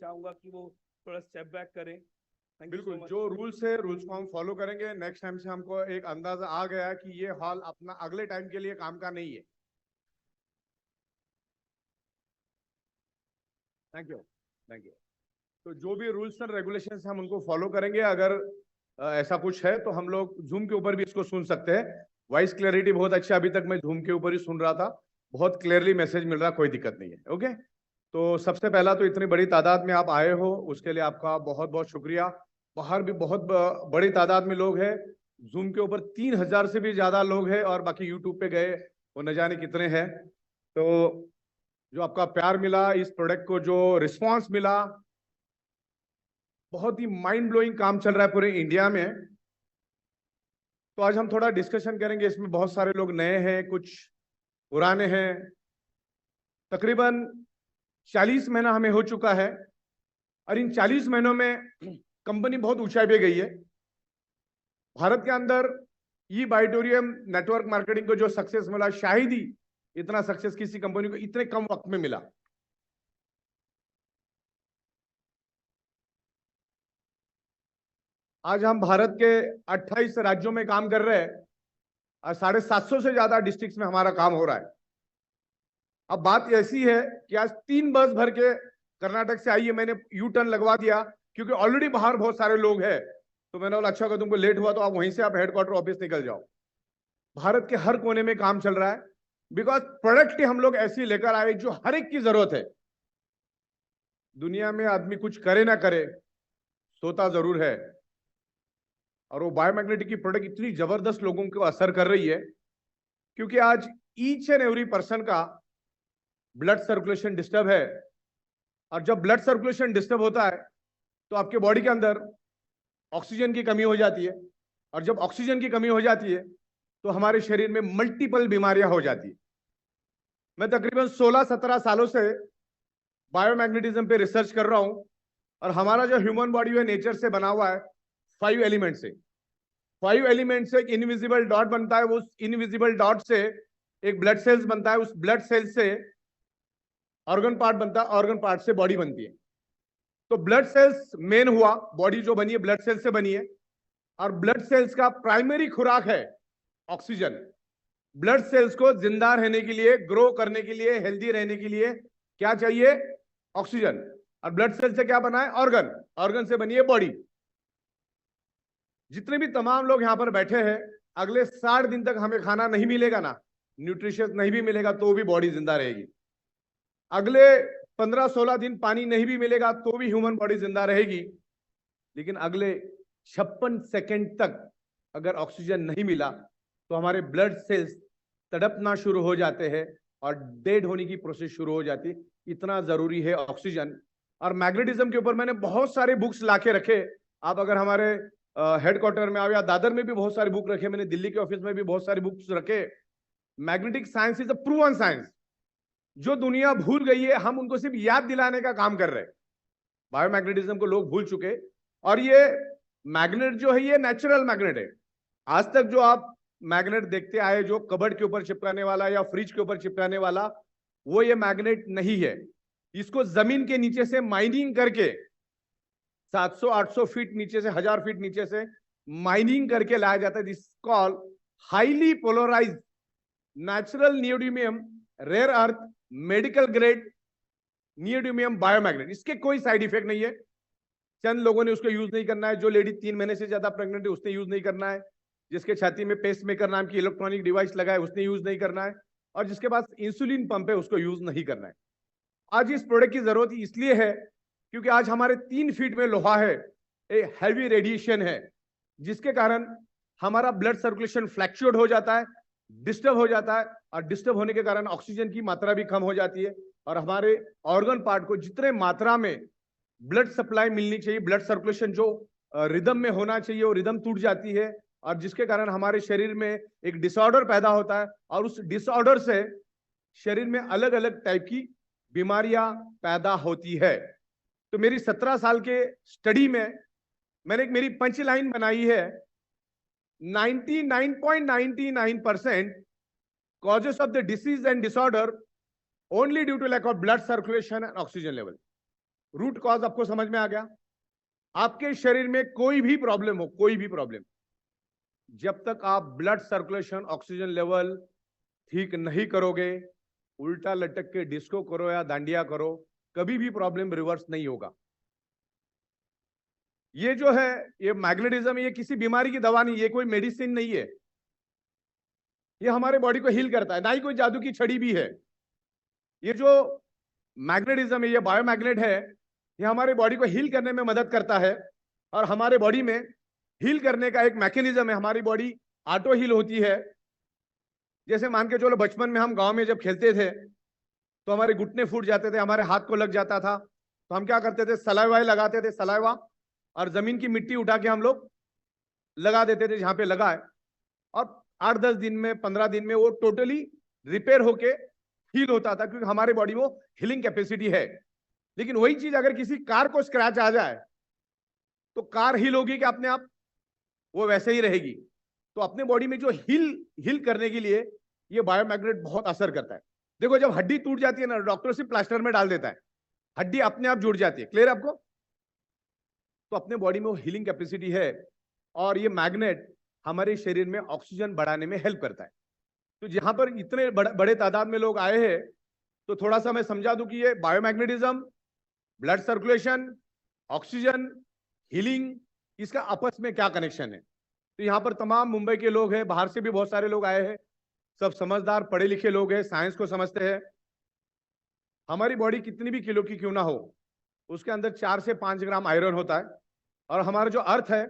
चाहूंगा कि वो थोड़ा स्टेप बैक करें। बिल्कुल, जो रूल्स है रूल्स को हम फॉलो करेंगे। नेक्स्ट टाइम से हमको एक अंदाजा आ गया कि ये हॉल अपना अगले टाइम के लिए काम का नहीं है। Thank you, thank you. तो जो भी रूल्स एंड रेगुलेशन हम उनको फॉलो करेंगे। अगर ऐसा कुछ है तो हम लोग जूम के ऊपर भी इसको सुन सकते हैं। वॉइस क्लैरिटी बहुत अच्छा, अभी तक मैं जूम के ऊपर ही सुन रहा था, बहुत क्लियरली मैसेज मिल रहा, कोई दिक्कत नहीं है। ओके, तो सबसे पहला तो इतनी बड़ी तादाद में आप आए हो उसके लिए आपका बहुत बहुत शुक्रिया। बाहर भी बहुत बड़ी तादाद में लोग हैं। जूम के ऊपर 3000 से भी ज्यादा लोग हैं और बाकी यूट्यूब पे गए वो न जाने कितने हैं। तो जो आपका प्यार मिला, इस प्रोडक्ट को जो रिस्पॉन्स मिला, बहुत ही माइंड ब्लोइंग काम चल रहा है पूरे इंडिया में। तो आज हम थोड़ा डिस्कशन करेंगे। इसमें बहुत सारे लोग नए हैं, कुछ पुराने हैं। तकरीबन 40 महीना हमें हो चुका है और इन 40 महीनों में कंपनी बहुत ऊंचाई पे गई है। भारत के अंदर ई बाइटोरियम नेटवर्क मार्केटिंग को जो सक्सेस मिला, शायद ही इतना सक्सेस किसी कंपनी को इतने कम वक्त में मिला। आज हम भारत के 28 राज्यों में काम कर रहे हैं और 750 से ज्यादा डिस्ट्रिक्ट्स में हमारा काम हो रहा है। अब बात ऐसी है कि आज 3 बस भर के कर्नाटक से आई है, मैंने यू टर्न लगवा दिया क्योंकि ऑलरेडी बाहर बहुत सारे लोग हैं। तो मैंने बोला अच्छा, अगर तुमको लेट हुआ तो आप वहीं से आप हेडक्वार्टर ऑफिस निकल जाओ। भारत के हर कोने में काम चल रहा है बिकॉज प्रोडक्ट हम लोग ऐसी लेकर आए जो हर एक की जरूरत है। दुनिया में आदमी कुछ करे ना करे, सोता जरूर है। और वो बायोमैग्नेटिक की प्रोडक्ट इतनी जबरदस्त लोगों को असर कर रही है क्योंकि आज ईच एंड एवरी पर्सन का ब्लड सर्कुलेशन डिस्टर्ब है। और जब ब्लड सर्कुलेशन डिस्टर्ब होता है तो आपके बॉडी के अंदर ऑक्सीजन की कमी हो जाती है और जब ऑक्सीजन की कमी हो जाती है तो हमारे शरीर में मल्टीपल बीमारियां हो जाती है। मैं तकरीबन 16-17 सालों से बायोमैग्नेटिज्म पे रिसर्च कर रहा हूं और हमारा जो ह्यूमन बॉडी है नेचर से बना हुआ है 5 एलिमेंट से। 5 एलिमेंट से एक इनविजिबल डॉट बनता है, वो इनविजिबल डॉट से एक ब्लड सेल्स बनता है, उस ब्लड सेल से ऑर्गन पार्ट बनता है, ऑर्गन पार्ट से बॉडी बनती है। तो ब्लड सेल्स मेन हुआ, बॉडी जो बनी है ब्लड सेल से बनी है और ब्लड सेल्स का प्राइमरी खुराक है ऑक्सीजन। ब्लड सेल्स को जिंदा रहने के लिए, ग्रो करने के लिए, हेल्दी रहने के लिए क्या चाहिए? ऑक्सीजन। और ब्लड सेल से क्या बना है? ऑर्गन। ऑर्गन से बनी है बॉडी। जितने भी तमाम लोग यहां पर बैठे हैं, अगले 60 दिन तक हमें खाना नहीं मिलेगा ना, न्यूट्रिशियस नहीं भी मिलेगा तो भी बॉडी जिंदा रहेगी। अगले 15-16 दिन पानी नहीं भी मिलेगा तो भी ह्यूमन बॉडी जिंदा रहेगी। लेकिन अगले 56 सेकंड तक अगर ऑक्सीजन नहीं मिला तो हमारे ब्लड सेल्स तड़पना शुरू हो जाते हैं और डेड होने की प्रोसेस शुरू हो जाती है। इतना जरूरी है ऑक्सीजन। और मैग्नेटिज्म के ऊपर मैंने बहुत सारे बुक्स लाके रखे। आप अगर हमारे हेडक्वार्टर में आओ या दादर में भी बहुत सारे बुक रखे, मैंने दिल्ली के ऑफिस में भी बहुत सारे बुक्स रखे। Magnetic science is a proven science. जो दुनिया भूल गई है हम उनको सिर्फ याद दिलाने का काम कर रहे हैं। बायोमैग्नेटिज्म को लोग भूल चुके और ये मैग्नेट जो है ये नेचुरल मैग्नेट है। आज तक जो आप मैग्नेट देखते आए, जो कबर्ड के ऊपर चिपकाने वाला या फ्रिज के ऊपर चिपकाने वाला, वो ये मैग्नेट नहीं है। इसको जमीन के नीचे से माइनिंग करके 700-800 फीट नीचे से, 1000 फीट नीचे से माइनिंग करके लाया जाता है। This call highly polarized natural neodymium rare earth medical grade neodymium biomagnet. इसके कोई साइड इफेक्ट नहीं है। चंद लोगों ने उसको यूज नहीं करना है। जो लेडी 3 महीने से ज्यादा प्रेग्नेंट है उसने यूज नहीं करना है। जिसके छाती में पेसमेकर नाम की इलेक्ट्रॉनिक डिवाइस लगा है उसने यूज नहीं करना है। और जिसके पास इंसुलिन पंप है उसको यूज नहीं करना है। आज इस प्रोडक्ट की जरूरत इसलिए है क्योंकि आज हमारे 3 फीट में लोहा है, एक हैवी रेडिएशन है, जिसके कारण हमारा ब्लड सर्कुलेशन फ्लैक्चुएट हो जाता है, डिस्टर्ब हो जाता है और डिस्टर्ब होने के कारण ऑक्सीजन की मात्रा भी कम हो जाती है और हमारे ऑर्गन पार्ट को जितने मात्रा में ब्लड सप्लाई मिलनी चाहिए, ब्लड सर्कुलेशन जो रिदम में होना चाहिए, वो रिदम टूट जाती है और जिसके कारण हमारे शरीर में एक डिसऑर्डर पैदा होता है और उस डिसऑर्डर से शरीर में अलग अलग टाइप की बीमारियां पैदा होती है। तो मेरी 17 साल के स्टडी में मैंने एक मेरी पंच लाइन बनाई है, 99.99% causes of the disease and disorder only due to lack of blood circulation and oxygen level. Root cause आपको समझ में आ गया। आपके शरीर में कोई भी प्रॉब्लम हो, कोई भी प्रॉब्लम, जब तक आप ब्लड सर्कुलेशन, ऑक्सीजन लेवल ठीक नहीं करोगे, उल्टा लटक के डिस्को करो या दांडिया करो, कभी भी प्रॉब्लम रिवर्स नहीं होगा। ये जो है, ये मैग्नेटिज्म, ये किसी बीमारी की दवा नहीं, ये कोई मेडिसिन नहीं है। ये हमारे बॉडी को हील करता है, ना ही कोई जादू की छड़ी भी है। ये जो मैग्नेटिज्म है, ये बायोमैग्नेट है, ये हमारे बॉडी को हील करने में मदद करता है। और हमारे बॉडी में हील करने का एक मैकेनिज्म है, हमारी बॉडी ऑटो हील होती है। जैसे मान के चलो, बचपन में हम गांव में जब खेलते थे तो हमारे घुटने फूट जाते थे, हमारे हाथ को लग जाता था, तो हम क्या करते थे, सलाइवा लगाते थे, सलाइवा, और जमीन की मिट्टी उठा के हम लोग लगा देते थे जहां पे लगा है, और 8-10 दिन में, 15 दिन में वो टोटली रिपेयर होके हील होता था, क्योंकि हमारे बॉडी में हीलिंग कैपेसिटी है। लेकिन वही चीज अगर किसी कार को स्क्रैच आ जाए तो कार हील होगी कि अपने आप? वो वैसे ही रहेगी। तो अपने बॉडी में जो हील करने के लिए ये बायोमैग्नेट बहुत असर करता है। देखो, जब हड्डी टूट जाती है ना, डॉक्टर सिर्फ प्लास्टर में डाल देता है, हड्डी अपने आप जुड़ जाती है। क्लियर आपको? तो अपने बॉडी में वो हीलिंग कैपेसिटी है, और ये मैग्नेट हमारे शरीर में ऑक्सीजन बढ़ाने में हेल्प करता है। तो जहां पर इतने बड़े तादाद में लोग आए हैं, तो थोड़ा सा मैं समझा दूं कि ये biomagnetism, blood circulation, oxygen, healing, इसका आपस में क्या कनेक्शन है। तो यहाँ पर तमाम मुंबई के लोग हैं, बाहर से भी बहुत सारे लोग आए हैं, सब समझदार पढ़े लिखे लोग हैं, साइंस को समझते हैं। हमारी बॉडी कितनी भी किलो की क्यों ना हो, उसके अंदर 4 से 5 ग्राम आयरन होता है। और हमारा जो अर्थ है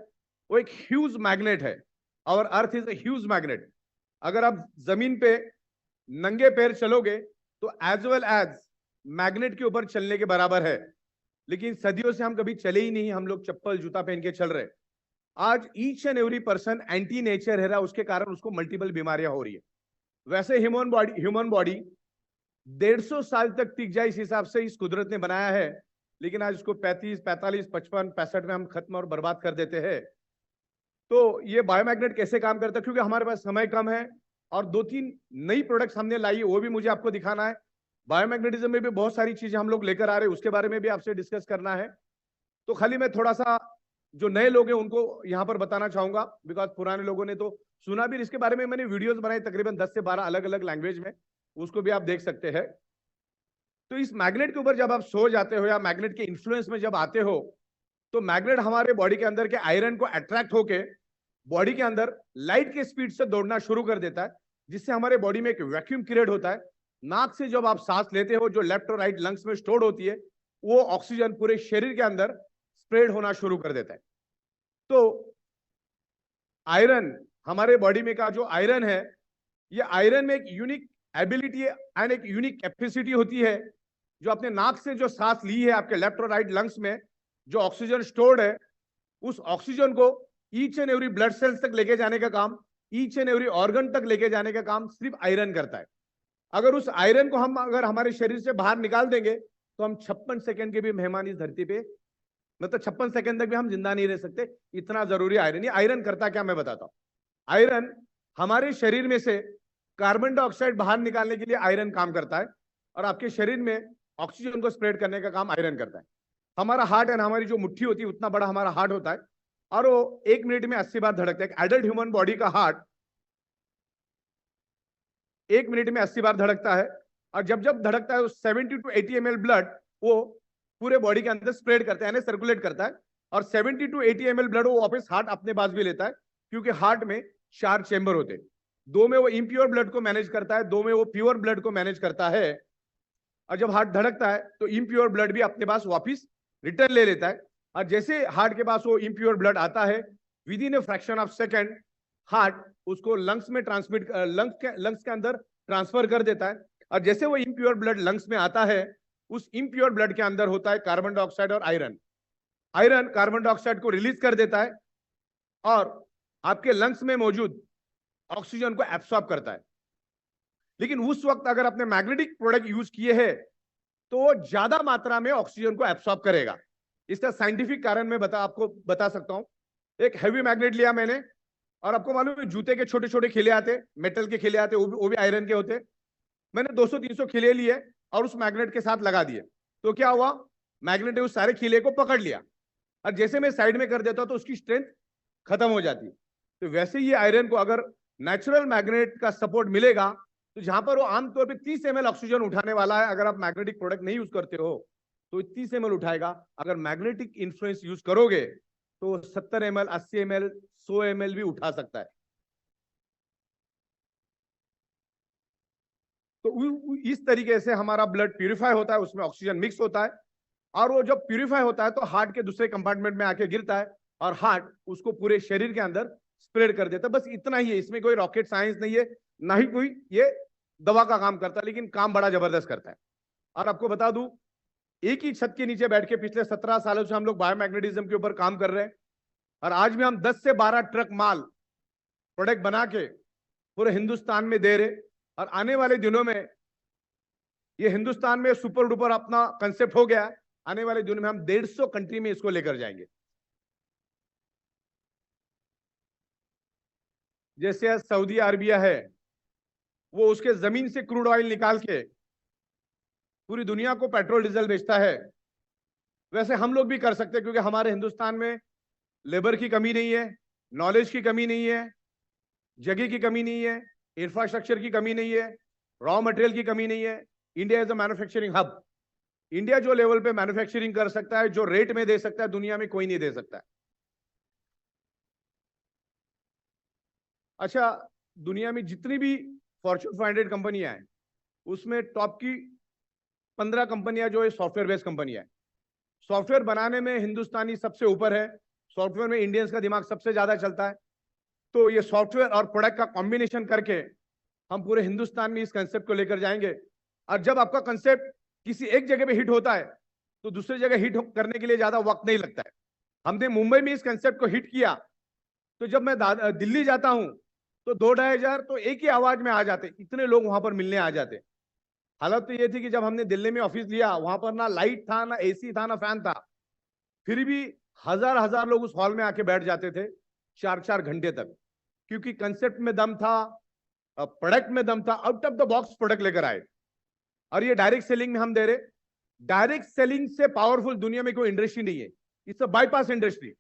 वो एक ह्यूज मैग्नेट है, और earth is a huge magnet. अगर आप जमीन पे नंगे पैर चलोगे तो एज वेल एज मैग्नेट के ऊपर चलने के बराबर है। लेकिन सदियों से हम कभी चले ही नहीं, हम लोग चप्पल जूता पहन के चल रहे। आज each and every person anti nature है रहा, उसके कारण उसको मल्टीपल बीमारियां हो रही है। वैसे ह्यूमन बॉडी 150 साल तक टिक जाए, इस हिसाब से इस कुदरत ने बनाया है। लेकिन आज इसको 35, 45, 55, 65 में हम खत्म और बर्बाद कर देते हैं। तो ये बायोमैग्नेट कैसे काम करता है, क्योंकि हमारे पास समय कम है और 2-3 नई प्रोडक्ट्स हमने लाई है, वो भी मुझे आपको दिखाना है। बायोमैग्नेटिज्म में भी बहुत सारी चीजें हम लोग लेकर आ रहे हैं, उसके बारे में भी आपसे डिस्कस करना है। तो खाली मैं थोड़ा सा जो नए लोग हैं उनको यहाँ पर बताना चाहूंगा, बिकॉज पुराने लोगों ने तो सुना भी। इसके बारे में मैंने वीडियोस बनाई तकरीबन 10 से 12 अलग अलग लैंग्वेज में, उसको भी आप देख सकते हैं। तो इस मैग्नेट के ऊपर जब आप सो जाते हो या मैग्नेट के इन्फ्लुएंस में जब आते हो, तो मैग्नेट हमारे बॉडी के अंदर के आयरन को अट्रैक्ट होके बॉडी के अंदर लाइट के स्पीड से दौड़ना शुरू कर देता है, जिससे हमारे बॉडी में एक वैक्यूम क्रिएट होता है। नाक से जब आप सांस लेते हो, जो लेफ्ट और राइट लंग्स में स्टोर होती है, वो ऑक्सीजन पूरे शरीर के अंदर स्प्रेड होना शुरू कर देता है। तो आयरन, हमारे बॉडी में का जो आयरन है, ये आयरन में एक यूनिक एबिलिटी एंड एक यूनिक कैपेसिटी होती है, जो अपने नाक से जो सांस ली है आपके लेफ्ट और राइट लंग्स में, जो ऑक्सीजन स्टोर्ड है, उस ऑक्सीजन को each and every blood cells तक लेके जाने का काम, ईच एंड एवरी ऑर्गन तक लेके जाने का काम सिर्फ आयरन करता है। अगर उस आयरन को हम अगर हमारे शरीर से बाहर निकाल देंगे तो हम 56 सेकंड के भी मेहमान इस धरती पे, मतलब 56 सेकंड तक भी हम जिंदा नहीं रह सकते, इतना जरूरी आयरन। ये आयरन करता क्या, मैं बताता हूं। आयरन हमारे शरीर में से कार्बन डाइऑक्साइड बाहर निकालने के लिए आयरन काम करता है, और आपके शरीर में ऑक्सीजन को स्प्रेड करने का काम आयरन करता है। हमारा हार्ट है, हमारी जो मुट्ठी होती है उतना बड़ा हमारा हार्ट होता है, और वो 1 मिनट में 80 बार धड़कता है। एक एडल्ट ह्यूमन बॉडी का हार्ट 1 मिनट में 80 बार धड़कता है, और जब जब धड़कता है 70 to 80 ml ब्लड वो पूरे बॉडी के अंदर स्प्रेड करता है, यानी सर्कुलेट करता है। और 70 to 80 ml ब्लड वो वापस हार्ट अपने पास भी लेता है, क्योंकि हार्ट में 4 चेंबर होते हैं। 2 में वो इम्प्योर ब्लड को मैनेज करता है, 2 में वो प्योर ब्लड को मैनेज करता है। और जब हार्ट धड़कता है तो इम्प्योर ब्लड भी अपने पास वापिस रिटर्न ले लेता है, और जैसे हार्ट के पास वो इम्प्योर ब्लड आता है, with in a fraction of second heart उसको लंग्स में ट्रांसमिट, लंग्स के अंदर ट्रांसफर कर देता है। और जैसे वो इम्प्योर ब्लड लंग्स में आता है, उस इम्प्योर ब्लड के अंदर होता है कार्बन डाइऑक्साइड और आयरन। आयरन कार्बन डाइऑक्साइड को रिलीज कर देता है और आपके लंग्स में मौजूद ऑक्सीजन को एब्सॉर्ब करता है। लेकिन उस वक्त अगर आपने मैग्नेटिक प्रोडक्ट यूज किए हैं तो वो ज्यादा मात्रा में ऑक्सीजन को एब्सॉर्ब करेगा। इसका साइंटिफिक कारण मैं आपको बता सकता हूं। एक हैवी मैग्नेट लिया मैंने, और आपको मालूम है जूते के छोटे छोटे खिले आते, मेटल के खिले आते, वो भी आयरन के होते। मैंने 200-300 खिले लिए और उस मैग्नेट के साथ लगा दिए, तो क्या हुआ, मैग्नेट ने उस सारे खीले को पकड़ लिया, और जैसे मैं साइड में कर देता हूं तो उसकी स्ट्रेंथ खत्म हो जाती है। तो वैसे ही आयरन को अगर नेचुरल मैग्नेट का सपोर्ट मिलेगा, तो जहां पर वो आमतौर पे 30 ml ऑक्सीजन उठाने वाला है, अगर आप मैग्नेटिक प्रोडक्ट नहीं यूज करते हो तो 30 ml उठाएगा। अगर मैग्नेटिक इन्फ्लुएंस यूज करोगे तो 70 ml, 80 ml, 100 ml भी उठा सकता है। तो इस तरीके से हमारा ब्लड प्यूरिफाई होता है, उसमें ऑक्सीजन मिक्स होता है, और वो जब प्यूरिफाई होता है तो हार्ट के दूसरे कंपार्टमेंट में आके गिरता है, और हार्ट उसको पूरे शरीर के अंदर स्प्रेड कर देता है। बस इतना ही है, इसमें कोई रॉकेट साइंस नहीं है, ना ही कोई ये दवा का काम करता है, लेकिन काम बड़ा जबरदस्त करता है। और आपको बता दूं, एक ही छत के नीचे बैठ के पिछले 17 सालों से हम लोग बायोमैग्नेटिज्म के ऊपर काम कर रहे हैं, और आज भी हम 10 से 12 ट्रक माल प्रोडक्ट बना के पूरे हिंदुस्तान में दे रहे। और आने वाले दिनों में ये हिंदुस्तान में सुपर डुपर अपना कंसेप्ट हो गया है, आने वाले दिनों में हम 150 कंट्री में इसको लेकर जाएंगे। जैसे सऊदी अरबिया है, वो उसके जमीन से क्रूड ऑयल निकाल के पूरी दुनिया को पेट्रोल डीजल बेचता है, वैसे हम लोग भी कर सकते हैं, क्योंकि हमारे हिंदुस्तान में लेबर की कमी नहीं है, नॉलेज की कमी नहीं है, जगह की कमी नहीं है, इंफ्रास्ट्रक्चर की कमी नहीं है, रॉ मटेरियल की कमी नहीं है। India is a manufacturing hub. India जो लेवल पे मैन्युफैक्चरिंग कर सकता है, जो रेट में दे सकता है, दुनिया में कोई नहीं दे सकता है। अच्छा, दुनिया में जितनी भी फॉर्च्यून 500 कंपनियां हैं, उसमें टॉप की 15 कंपनियां जो है सॉफ्टवेयर बेस्ड कंपनियां है। सॉफ्टवेयर बनाने में हिंदुस्तानी सबसे ऊपर है, सॉफ्टवेयर में इंडियंस का दिमाग सबसे ज्यादा चलता है। तो ये सॉफ्टवेयर और प्रोडक्ट का कॉम्बिनेशन करके हम पूरे हिंदुस्तान में इस कंसेप्ट को लेकर जाएंगे। और जब आपका कंसेप्ट किसी एक जगह पे हिट होता है, तो दूसरी जगह हिट करने के लिए ज्यादा वक्त नहीं लगता है। हमने मुंबई में इस कंसेप्ट को हिट किया, तो जब मैं दिल्ली जाता हूं तो 2-2,500 तो एक ही आवाज में आ जाते, इतने लोग वहां पर मिलने आ जाते। हालत तो ये थी कि जब हमने दिल्ली में ऑफिस लिया, वहां पर ना लाइट था, ना एसी था, ना फैन था, फिर भी हजार हजार लोग उस हॉल में आके बैठ जाते थे 4-4 घंटे तक, क्योंकि कंसेप्ट में दम था, प्रोडक्ट में दम था, out of the box product लेकर आए। और ये डायरेक्ट सेलिंग में हम दे रहे। डायरेक्ट सेलिंग से पावरफुल दुनिया में कोई इंडस्ट्री नहीं है, इट्स अ बाईपास इंडस्ट्री।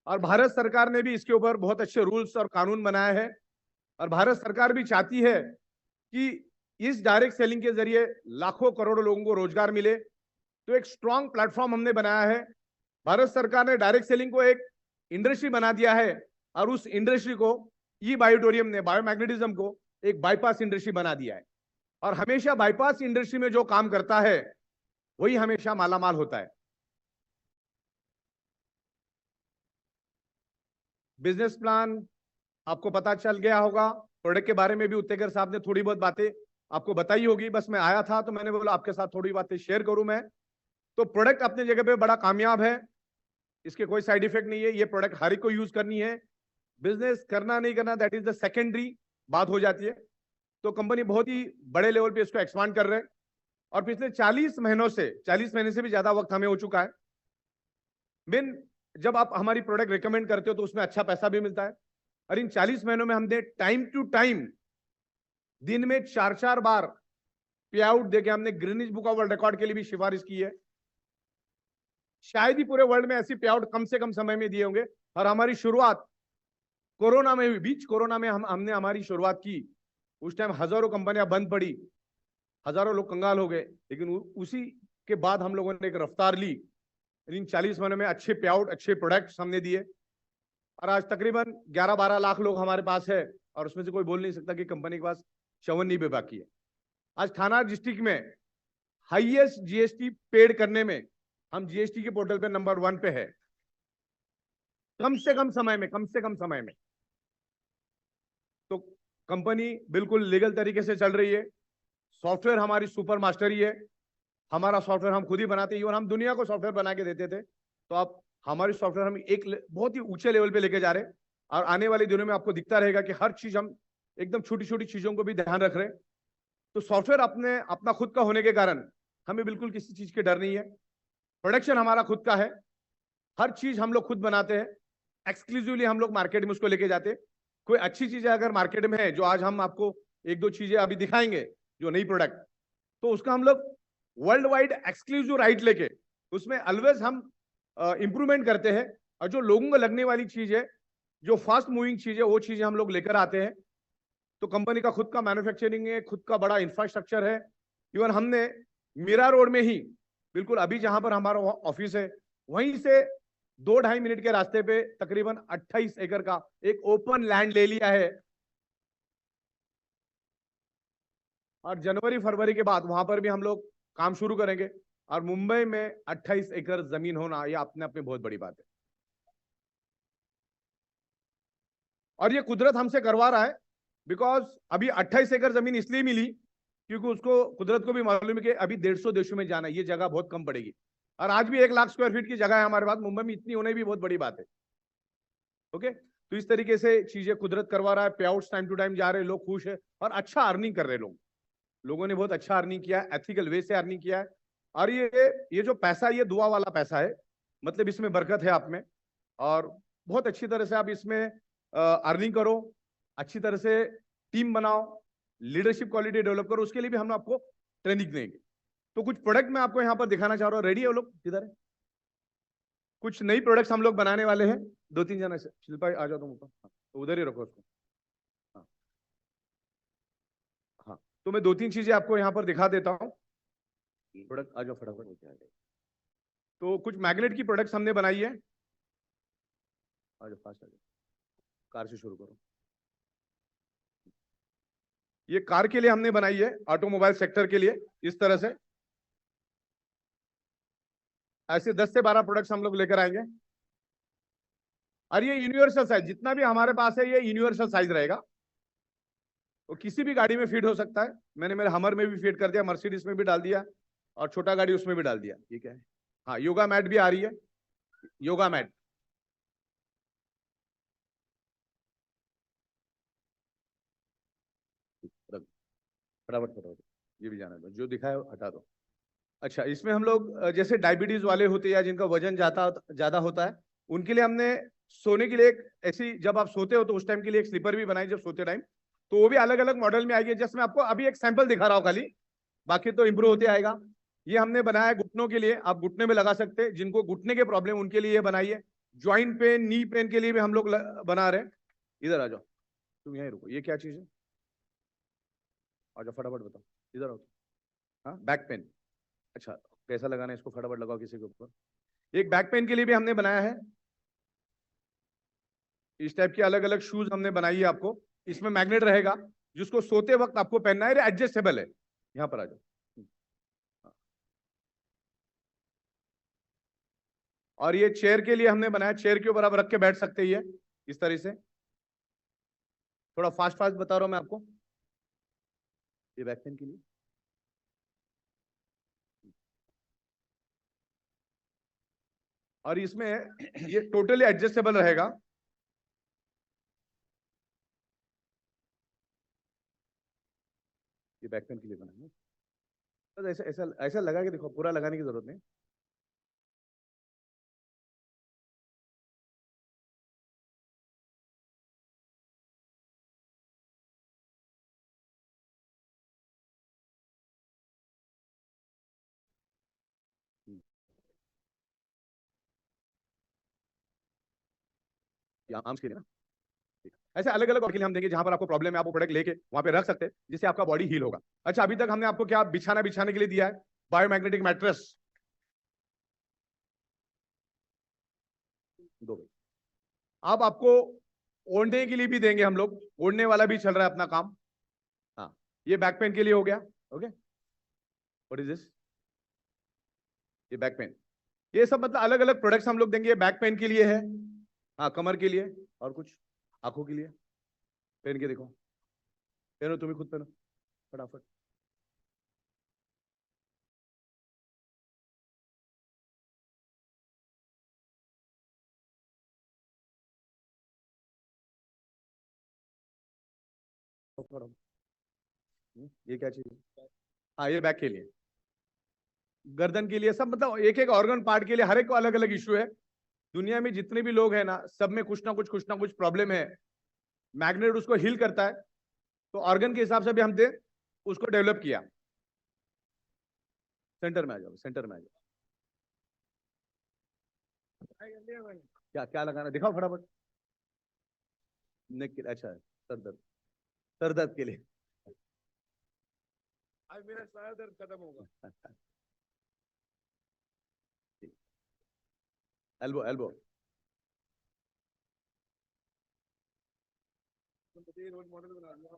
और भारत सरकार ने भी इसके ऊपर बहुत अच्छे रूल्स और कानून बनाए हैं, और भारत सरकार भी चाहती है कि इस डायरेक्ट सेलिंग के जरिए लाखों करोड़ों लोगों को रोजगार मिले। तो एक स्ट्रॉन्ग प्लेटफॉर्म हमने बनाया है। भारत सरकार ने डायरेक्ट सेलिंग को एक इंडस्ट्री बना दिया है, और उस इंडस्ट्री को ई बायोटोरियम ने, बायोमैग्नेटिज्म को एक बाईपास इंडस्ट्री बना दिया है। और हमेशा बाईपास इंडस्ट्री में जो काम करता है वही हमेशा मालामाल होता है। बिजनेस प्लान आपको पता चल गया होगा, प्रोडक्ट के बारे में भी उत्तेकर साहब ने थोड़ी बहुत बातें आपको बताई होगी। बस मैं आया था तो मैंने बोला आपके साथ थोड़ी बातें शेयर करूं मैं। तो प्रोडक्ट अपने जगह पे बड़ा कामयाब है, इसके कोई साइड इफेक्ट नहीं है, ये प्रोडक्ट हर एक को यूज करनी है। बिजनेस करना नहीं करना दैट इज द सेकेंडरी बात हो जाती है। तो कंपनी बहुत ही बड़े लेवल पे इसको एक्सपांड कर रहे हैं, और पिछले 40 महीनों से, 40 महीने से भी ज्यादा वक्त हमें हो चुका है। मेन, जब आप हमारी प्रोडक्ट रिकमेंड करते हो तो उसमें अच्छा पैसा भी मिलता है। और इन 40 महीनों में हमने टाइम टू टाइम दिन में 4-4 बार पे आउट देके हमने Greenwich book of world record के लिए भी सिफारिश की है। शायद ही पूरे वर्ल्ड में ऐसी पे आउट कम से कम समय में दिए होंगे। और हमारी शुरुआत कोरोना में भी, बीच कोरोना में हमने हमारी शुरुआत की। उस टाइम हजारों कंपनियां बंद पड़ी, हजारों लोग कंगाल हो गए, लेकिन उसी के बाद हम लोगों ने एक रफ्तार ली। इन 40 महीनों में अच्छे पे आउट, अच्छे प्रोडक्ट्स हमने दिए, और आज तकरीबन 11-12 लाख लोग हमारे पास है, और उसमें से कोई बोल नहीं सकता कि कंपनी के पास चवन्नी भी बाकी है। आज थाना डिस्ट्रिक्ट में हाईएस्ट जीएसटी पेड करने में हम जीएसटी के पोर्टल पे नंबर 1 पे है, कम से कम समय में, कम से कम समय में। तो कंपनी बिल्कुल लीगल तरीके से चल रही है। सॉफ्टवेयर हमारी सुपर मास्टरी है, हमारा सॉफ्टवेयर हम खुद ही बनाते हैं, और हम दुनिया को सॉफ्टवेयर बना के देते थे। तो आप हमारी सॉफ्टवेयर हम एक बहुत ही ऊंचे लेवल पे लेके जा रहे हैं, और आने वाले दिनों में आपको दिखता रहेगा कि हर चीज हम एकदम छोटी छोटी चीजों को भी ध्यान रख रहे हैं। तो सॉफ्टवेयर अपना खुद का होने के कारण हमें बिल्कुल किसी चीज के डर नहीं है। प्रोडक्शन हमारा खुद का है, हर चीज हम लोग खुद बनाते हैं, एक्सक्लूसिवली हम लोग मार्केट में उसको लेके जाते हैं। कोई अच्छी चीजें अगर मार्केट में है, जो आज हम आपको 1-2 चीजें अभी दिखाएंगे जो नई प्रोडक्ट, तो उसका हम लोग वर्ल्ड वाइड एक्सक्लूसिव राइट लेके उसमें ऑलवेज हम इंप्रूवमेंट करते हैं, और जो लोगों को लगने वाली चीज है, जो फास्ट मूविंग चीज है, वो चीजें हम लोग लेकर आते हैं। तो कंपनी का खुद का मैन्युफैक्चरिंग है, खुद का बड़ा इंफ्रास्ट्रक्चर है। इवन हमने मीरा रोड में ही, बिल्कुल अभी जहां पर हमारा ऑफिस है, वहीं से 2-2.5 मिनट के रास्ते पे तकरीबन 28 एकड़ का एक ओपन लैंड ले लिया है, और जनवरी फरवरी के बाद वहां पर भी हम लोग काम शुरू करेंगे। और मुंबई में 28 एकड़ जमीन होना, यह अपने आप में बहुत बड़ी बात है। और ये कुदरत हमसे करवा रहा है, बिकॉज अभी 28 एकड़ जमीन इसलिए मिली क्योंकि उसको, कुदरत को भी मालूम है कि अभी 150 देशों में जाना है, ये जगह बहुत कम पड़ेगी। और आज भी 1 लाख स्क्वायर फीट की जगह है हमारे पास, मुंबई में इतनी होने भी बहुत बड़ी बात है। ओके, तो इस तरीके से चीजें कुदरत करवा रहा है। पे आउट्स टाइम टू टाइम जा रहे हैं, लोग खुश है और अच्छा अर्निंग कर रहे हैं। लोगों ने बहुत अच्छा अर्निंग किया है, एथिकल वे से अर्निंग किया है। और ये जो पैसा, ये दुआ वाला पैसा है, मतलब इसमें बरकत है आप में, और बहुत अच्छी तरह से आप इसमें अर्निंग करो, अच्छी तरह से टीम बनाओ, लीडरशिप क्वालिटी डेवलप करो। उसके लिए भी हम आपको ट्रेनिंग देंगे। तो कुछ प्रोडक्ट मैं आपको यहाँ पर दिखाना चाह रहा हूँ। रेडी है वो लोग? किधर है? कुछ नई प्रोडक्ट्स हम लोग बनाने वाले हैं। 2-3 जन ऐसे, शिल्पा आ जाओ तुम ऊपर, तो उधर ही रखो उसको। हाँ हाँ, तो मैं 2-3 चीजें आपको यहाँ पर दिखा देता हूँ। प्रोडक्ट आ जाओ फटाफट हो जाएगा। तो कुछ मैग्नेट की प्रोडक्ट्स हमने बनाई है। आ जाओ, फास्ट आ जाओ, कार से शुरू करो। ये कार के लिए हमने बनाई है, ऑटोमोबाइल सेक्टर के लिए। इस तरह से ऐसे 10 से 12 प्रोडक्ट्स हम लोग लेकर आएंगे। और ये यूनिवर्सल साइज, जितना भी हमारे पास है ये यूनिवर्सल साइज रहेगा, वो किसी भी गाड़ी में फिट हो सकता है। मैंने मेरे हमर में भी फिट कर दिया, मर्सिडीज में भी डाल दिया, और छोटा गाड़ी उसमें भी डाल दिया। ये क्या है? हाँ, योगा मैट भी आ रही है, योगा मैट। फटाफट फटाफट, ये भी जाना दो, जो दिखा है हटा दो। अच्छा, इसमें हम लोग जैसे डायबिटीज वाले होते हैं या जिनका वजन ज्यादा होता है, उनके लिए हमने सोने के लिए एक ऐसी, जब आप सोते हो तो उस टाइम के लिए एक स्लीपर भी बनाई, जब सोते टाइम। तो वो भी अलग अलग मॉडल में आएगी, जैसे मैं आपको अभी एक सैंपल दिखा रहा हूँ खाली, बाकी तो इंप्रूव होते आएगा। ये हमने बनाया है घुटनों के लिए, आप घुटने में लगा सकते हैं, जिनको घुटने के प्रॉब्लम उनके लिए ये बनाई है। ज्वाइंट पेन, नी पेन के लिए भी हम लोग बना रहे हैं। इधर आ जाओ, तुम यहीं रुको। ये क्या चीज है? आ जाओ फटाफट बताओ, इधर आओ। हाँ, बैक पेन। अच्छा, कैसा लगाना है इसको? फटाफट लगाओ किसी के ऊपर। एक बैक पेन के लिए भी हमने बनाया है। इस टाइप की अलग अलग शूज हमने बनाई है आपको। इसमें मैग्नेट रहेगा, जिसको सोते वक्त आपको पहनना है, एडजस्टेबल है। यहाँ पर आ जाओ। और ये चेयर के लिए हमने बनाया, चेयर के ऊपर आप रख के बैठ सकते हैं, ये इस तरह से। थोड़ा फास्ट फास्ट बता रहा हूं मैं आपको। ये बैक पेन के लिए, और इसमें ये टोटली एडजस्टेबल रहेगा। ये बैक पेन के लिए बना है, बस ऐसा ऐसा ऐसा लगा के देखो, पूरा लगाने की जरूरत नहीं। ये आर्म्स के लिए ना, ऐसे अलग अलग के लिए हम देंगे, जहां पर आपको प्रॉब्लम है आप वो प्रोडक्ट लेके वहां पे रख सकते हैं, जिससे आपका बॉडी हील होगा। अच्छा, अभी तक हमने आपको क्या बिछाने के लिए दिया है? बायोमैग्नेटिक मैट्रेस दो भाई। अब आपको ओढ़ने के लिए भी देंगे हम लोग, ओढ़ने वाला भी चल रहा है अपना काम। हाँ, ये बैक पेन के लिए हो गया। Okay, what is this? ये बैक पेन, ये सब मतलब अलग अलग प्रोडक्ट्स हम लोग देंगे। ये बैक पेन के लिए है, हाँ, कमर के लिए, और कुछ आंखों के लिए। पहन के देखो, पहनो, तुम्हें खुद पहनो फटाफट। ये क्या चीज है? हाँ, ये बैक के लिए, गर्दन के लिए, सब मतलब एक एक ऑर्गन पार्ट के लिए, हर एक को अलग अलग इश्यू है। दुनिया में जितने भी लोग हैं ना, सब में कुछ ना कुछ प्रॉब्लम है। मैग्नेट उसको हील करता है, तो ऑर्गन के हिसाब से भी हमने उसको डेवलप किया। सेंटर में आ जाओ, सेंटर में आ जाओ। क्या क्या लगाना दिखाओ फटाफट। नेक के लिए, अच्छा सर दर्द, सर दर्द के लिए। आज मेरा सारा दर्द खत्म होगा। Elbow elbow. रोल मॉडल बना लिया।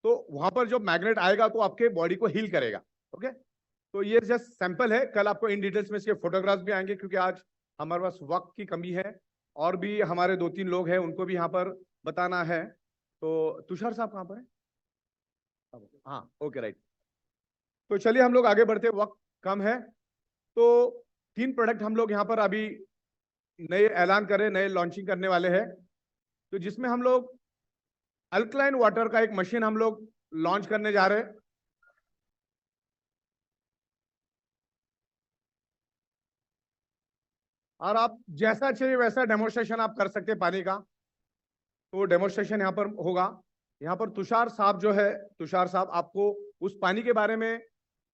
तो वहां पर जो मैग्नेट आएगा तो आपके बॉडी को हील करेगा। ओके, तो ये जस्ट सैंपल है, कल आपको इन डिटेल्स में इसके फोटोग्राफ्स भी आएंगे, क्योंकि आज हमारे पास वक्त की कमी है और भी हमारे 2-3 लोग हैं, उनको भी यहाँ पर बताना है। तो तुषार साहब कहाँ पर है? हाँ, ओके राइट। तो चलिए हम लोग आगे बढ़ते, वक्त कम है। तो 3 प्रोडक्ट हम लोग यहाँ पर अभी नए ऐलान करें, नए लॉन्चिंग करने वाले हैं। तो जिसमें हम लोग अल्कलाइन वाटर का एक मशीन हम लोग लॉन्च करने जा रहे हैं। और आप जैसा चाहिए वैसा डेमोस्ट्रेशन आप कर सकते हैं पानी का। तो डेमोस्ट्रेशन यहाँ पर होगा। यहाँ पर तुषार साहब जो है, तुषार साहब आपको उस पानी के बारे में,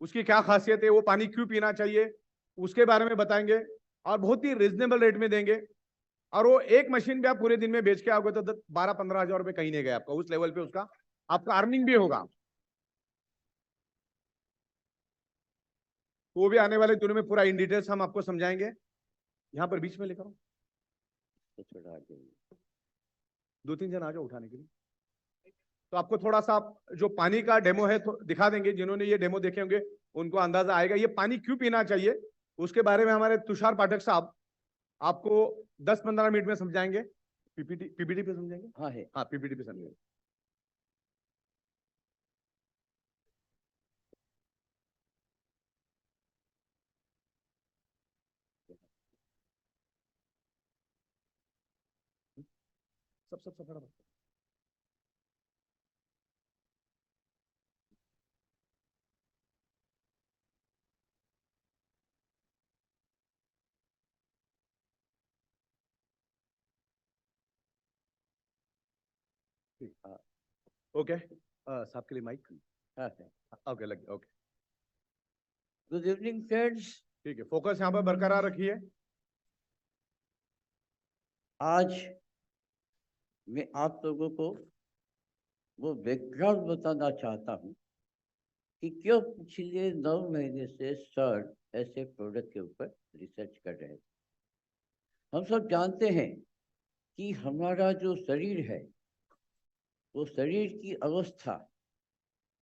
उसकी क्या खासियत है, वो पानी क्यों पीना चाहिए, उसके बारे में बताएंगे और बहुत ही रिजनेबल रेट में देंगे। और वो एक मशीन भी आप पूरे दिन में बेच के आओगे तो 12-15 हजार रुपए कहीं नहीं गए आपका, उस लेवल पे उसका आपका अर्निंग भी होगा। तो वो भी आने वाले दिनों में पूरा इन डिटेल्स हम आपको समझाएंगे। यहाँ पर बीच में लेकर आओ, 2-3 जन आ जाओ उठाने के लिए। तो आपको थोड़ा सा जो पानी का डेमो है तो दिखा देंगे, जिन्होंने ये डेमो देखे होंगे उनको अंदाजा आएगा ये पानी क्यों पीना चाहिए। उसके बारे में हमारे तुषार पाठक साहब आपको 10-15 मिनट में समझाएंगे। पीपीटी पे समझाएंगे। हाँ है। हाँ, पीपीटी पे समझाएंगे। सब फटाफट। ओके, साहब के लिए माइक। हाँ ओके, लग गया। Okay, good evening friends. ठीक है, फोकस यहाँ पर बरकरार रखिए। आज मैं आप लोगों को वो बैकग्राउंड बताना चाहता हूँ कि क्यों पिछले 9 महीने से सर ऐसे प्रोडक्ट के ऊपर रिसर्च कर रहे थे। हम सब जानते हैं कि हमारा जो शरीर है वो शरीर की अवस्था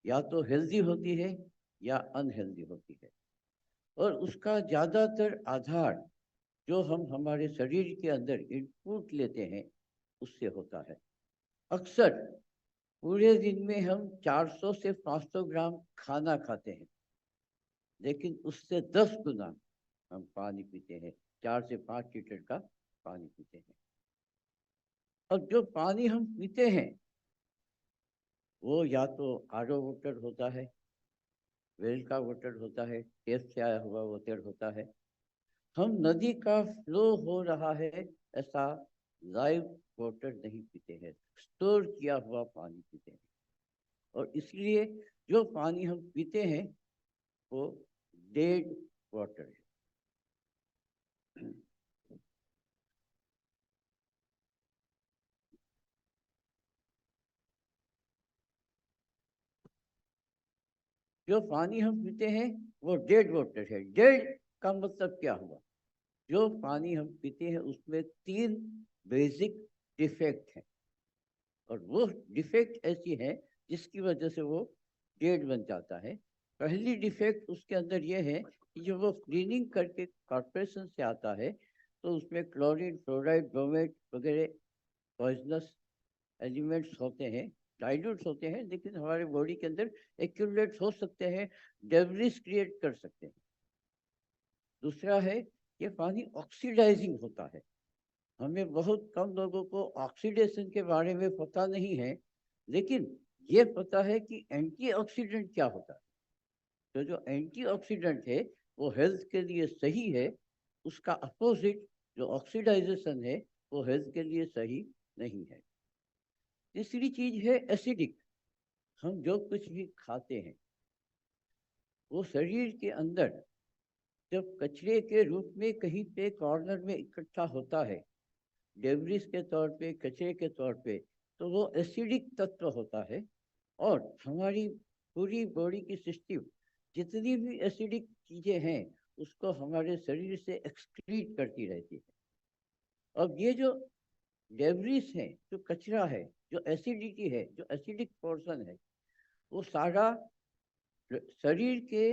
या तो हेल्दी होती है या अनहेल्दी होती है, और उसका ज़्यादातर आधार जो हम हमारे शरीर के अंदर इनपुट लेते हैं उससे होता है। अक्सर पूरे दिन में हम 400 से 500 ग्राम खाना खाते हैं, लेकिन उससे 10 गुना हम पानी पीते हैं, 4 से 5 लीटर का पानी पीते हैं। और जो पानी हम पीते हैं वो या तो आरओ वाटर होता है, वेल का वाटर होता है, टेप से आया हुआ वाटर होता है। हम नदी का फ्लो हो रहा है ऐसा लाइव वाटर नहीं पीते हैं, स्टोर किया हुआ पानी पीते हैं। और इसलिए जो पानी हम पीते हैं वो डेड वाटर है। जो पानी हम पीते हैं वो डेड वाटर है। डेड का मतलब क्या हुआ? जो पानी हम पीते हैं उसमें 3 बेसिक डिफेक्ट हैं, और वो डिफेक्ट ऐसी है जिसकी वजह से वो डेड बन जाता है। पहली डिफेक्ट उसके अंदर ये है कि जब वो क्लीनिंग करके कॉर्पोरेशन से आता है तो उसमें क्लोरीन, फ्लोराइड, ब्रोमेट वगैरह पॉइजनस एलिमेंट्स होते हैं, डाइल्यूट्स होते हैं, लेकिन हमारे बॉडी के अंदर एक्यूमुलेट हो सकते हैं, डेब्रिस क्रिएट कर सकते हैं। दूसरा है ये पानी ऑक्सीडाइजिंग होता है। हमें बहुत कम लोगों को ऑक्सीडेशन के बारे में पता नहीं है, लेकिन ये पता है कि एंटीऑक्सीडेंट क्या होता है। तो जो एंटीऑक्सीडेंट है वो हेल्थ के लिए सही है, उसका अपोजिट जो ऑक्सीडाइजेशन है वो हेल्थ के लिए सही नहीं है। तीसरी चीज है एसिडिक। हम जो कुछ भी खाते हैं वो शरीर के अंदर जब कचरे के रूप में कहीं पे कॉर्नर में इकट्ठा होता है, डेब्रिस के तौर पे, कचरे के तौर पे, तो वो एसिडिक तत्व होता है। और हमारी पूरी बॉडी की सिस्टम जितनी भी एसिडिक चीजें हैं उसको हमारे शरीर से एक्सक्रीट करती रहती है। अब ये जो डेब्रिस है, जो कचरा है, जो एसिडिटी है, जो एसिडिक पोर्शन है, वो सारा शरीर के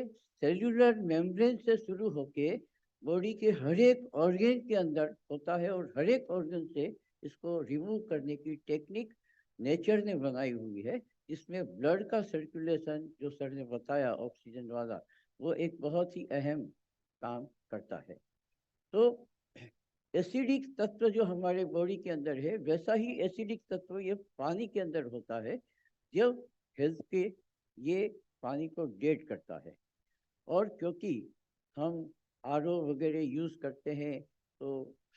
सेल्यूलर मेम्ब्रेन से शुरू होके बॉडी के हर एक ऑर्गन के अंदर होता है, और हर एक ऑर्गन से इसको रिमूव करने की टेक्निक नेचर ने बनाई हुई है। इसमें ब्लड का सर्कुलेशन, जो सर ने बताया ऑक्सीजन वाला, वो एक बहुत ही अहम काम करता है। तो एसिडिक तत्व जो हमारे बॉडी के अंदर है, वैसा ही एसिडिक तत्व ये पानी के अंदर होता है। जब हेल्थ के ये पानी को डेट करता है, और क्योंकि हम आरओ वगैरह यूज़ करते हैं तो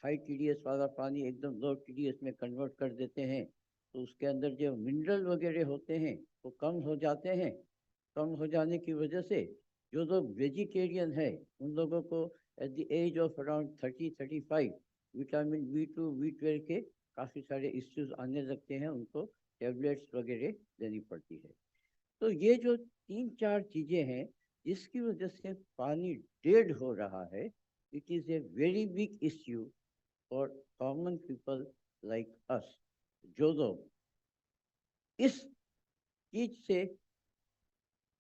हाई टीडीएस वाला पानी एकदम लो टीडीएस में कन्वर्ट कर देते हैं, तो उसके अंदर जो मिनरल वगैरह होते हैं वो कम हो जाते हैं। कम हो जाने की वजह से जो लोग वेजिटेरियन है उन लोगों को at the age of around 30-35 vitamin B2 B12 के काफ़ी सारे इश्यूज आने लगते हैं, उनको टेबलेट्स वगैरह देनी पड़ती है। तो ये जो 3-4 चीज़ें हैं जिसकी वजह से पानी डेड हो रहा है, it is a very big issue for common people like us. जो लोग इस चीज से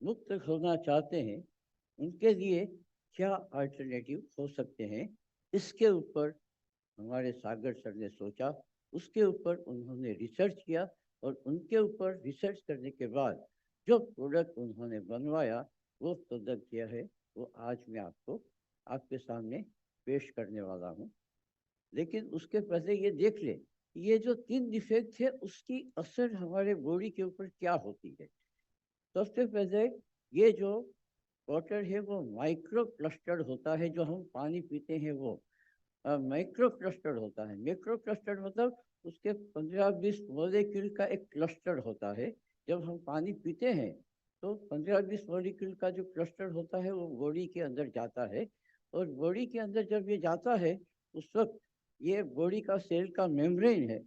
मुक्त होना चाहते हैं उनके लिए क्या अल्टरनेटिव हो सकते हैं, इसके ऊपर हमारे सागर सर ने सोचा, उसके ऊपर उन्होंने रिसर्च किया, और उनके ऊपर रिसर्च करने के बाद जो प्रोडक्ट उन्होंने बनवाया, वो प्रोडक्ट क्या है वो आज मैं आपको आपके सामने पेश करने वाला हूँ। लेकिन उसके पहले ये देख ले, ये जो 3 डिफेक्ट है उसकी असर हमारे बॉडी के ऊपर क्या होती है। सबसे पहले ये जो वाटर है वो माइक्रो क्लस्टर होता है। जो हम पानी पीते हैं वो माइक्रो क्लस्टर होता है। माइक्रो क्लस्टर मतलब उसके 15-20 मॉलिक्यूल का एक क्लस्टर होता है। जब हम पानी पीते हैं तो 15-20 मॉलिक्यूल का जो क्लस्टर होता है वो बॉडी के अंदर जाता है, और बॉडी के अंदर जब ये जाता है उस वक्त ये बॉडी का सेल का मेम्ब्रेन है,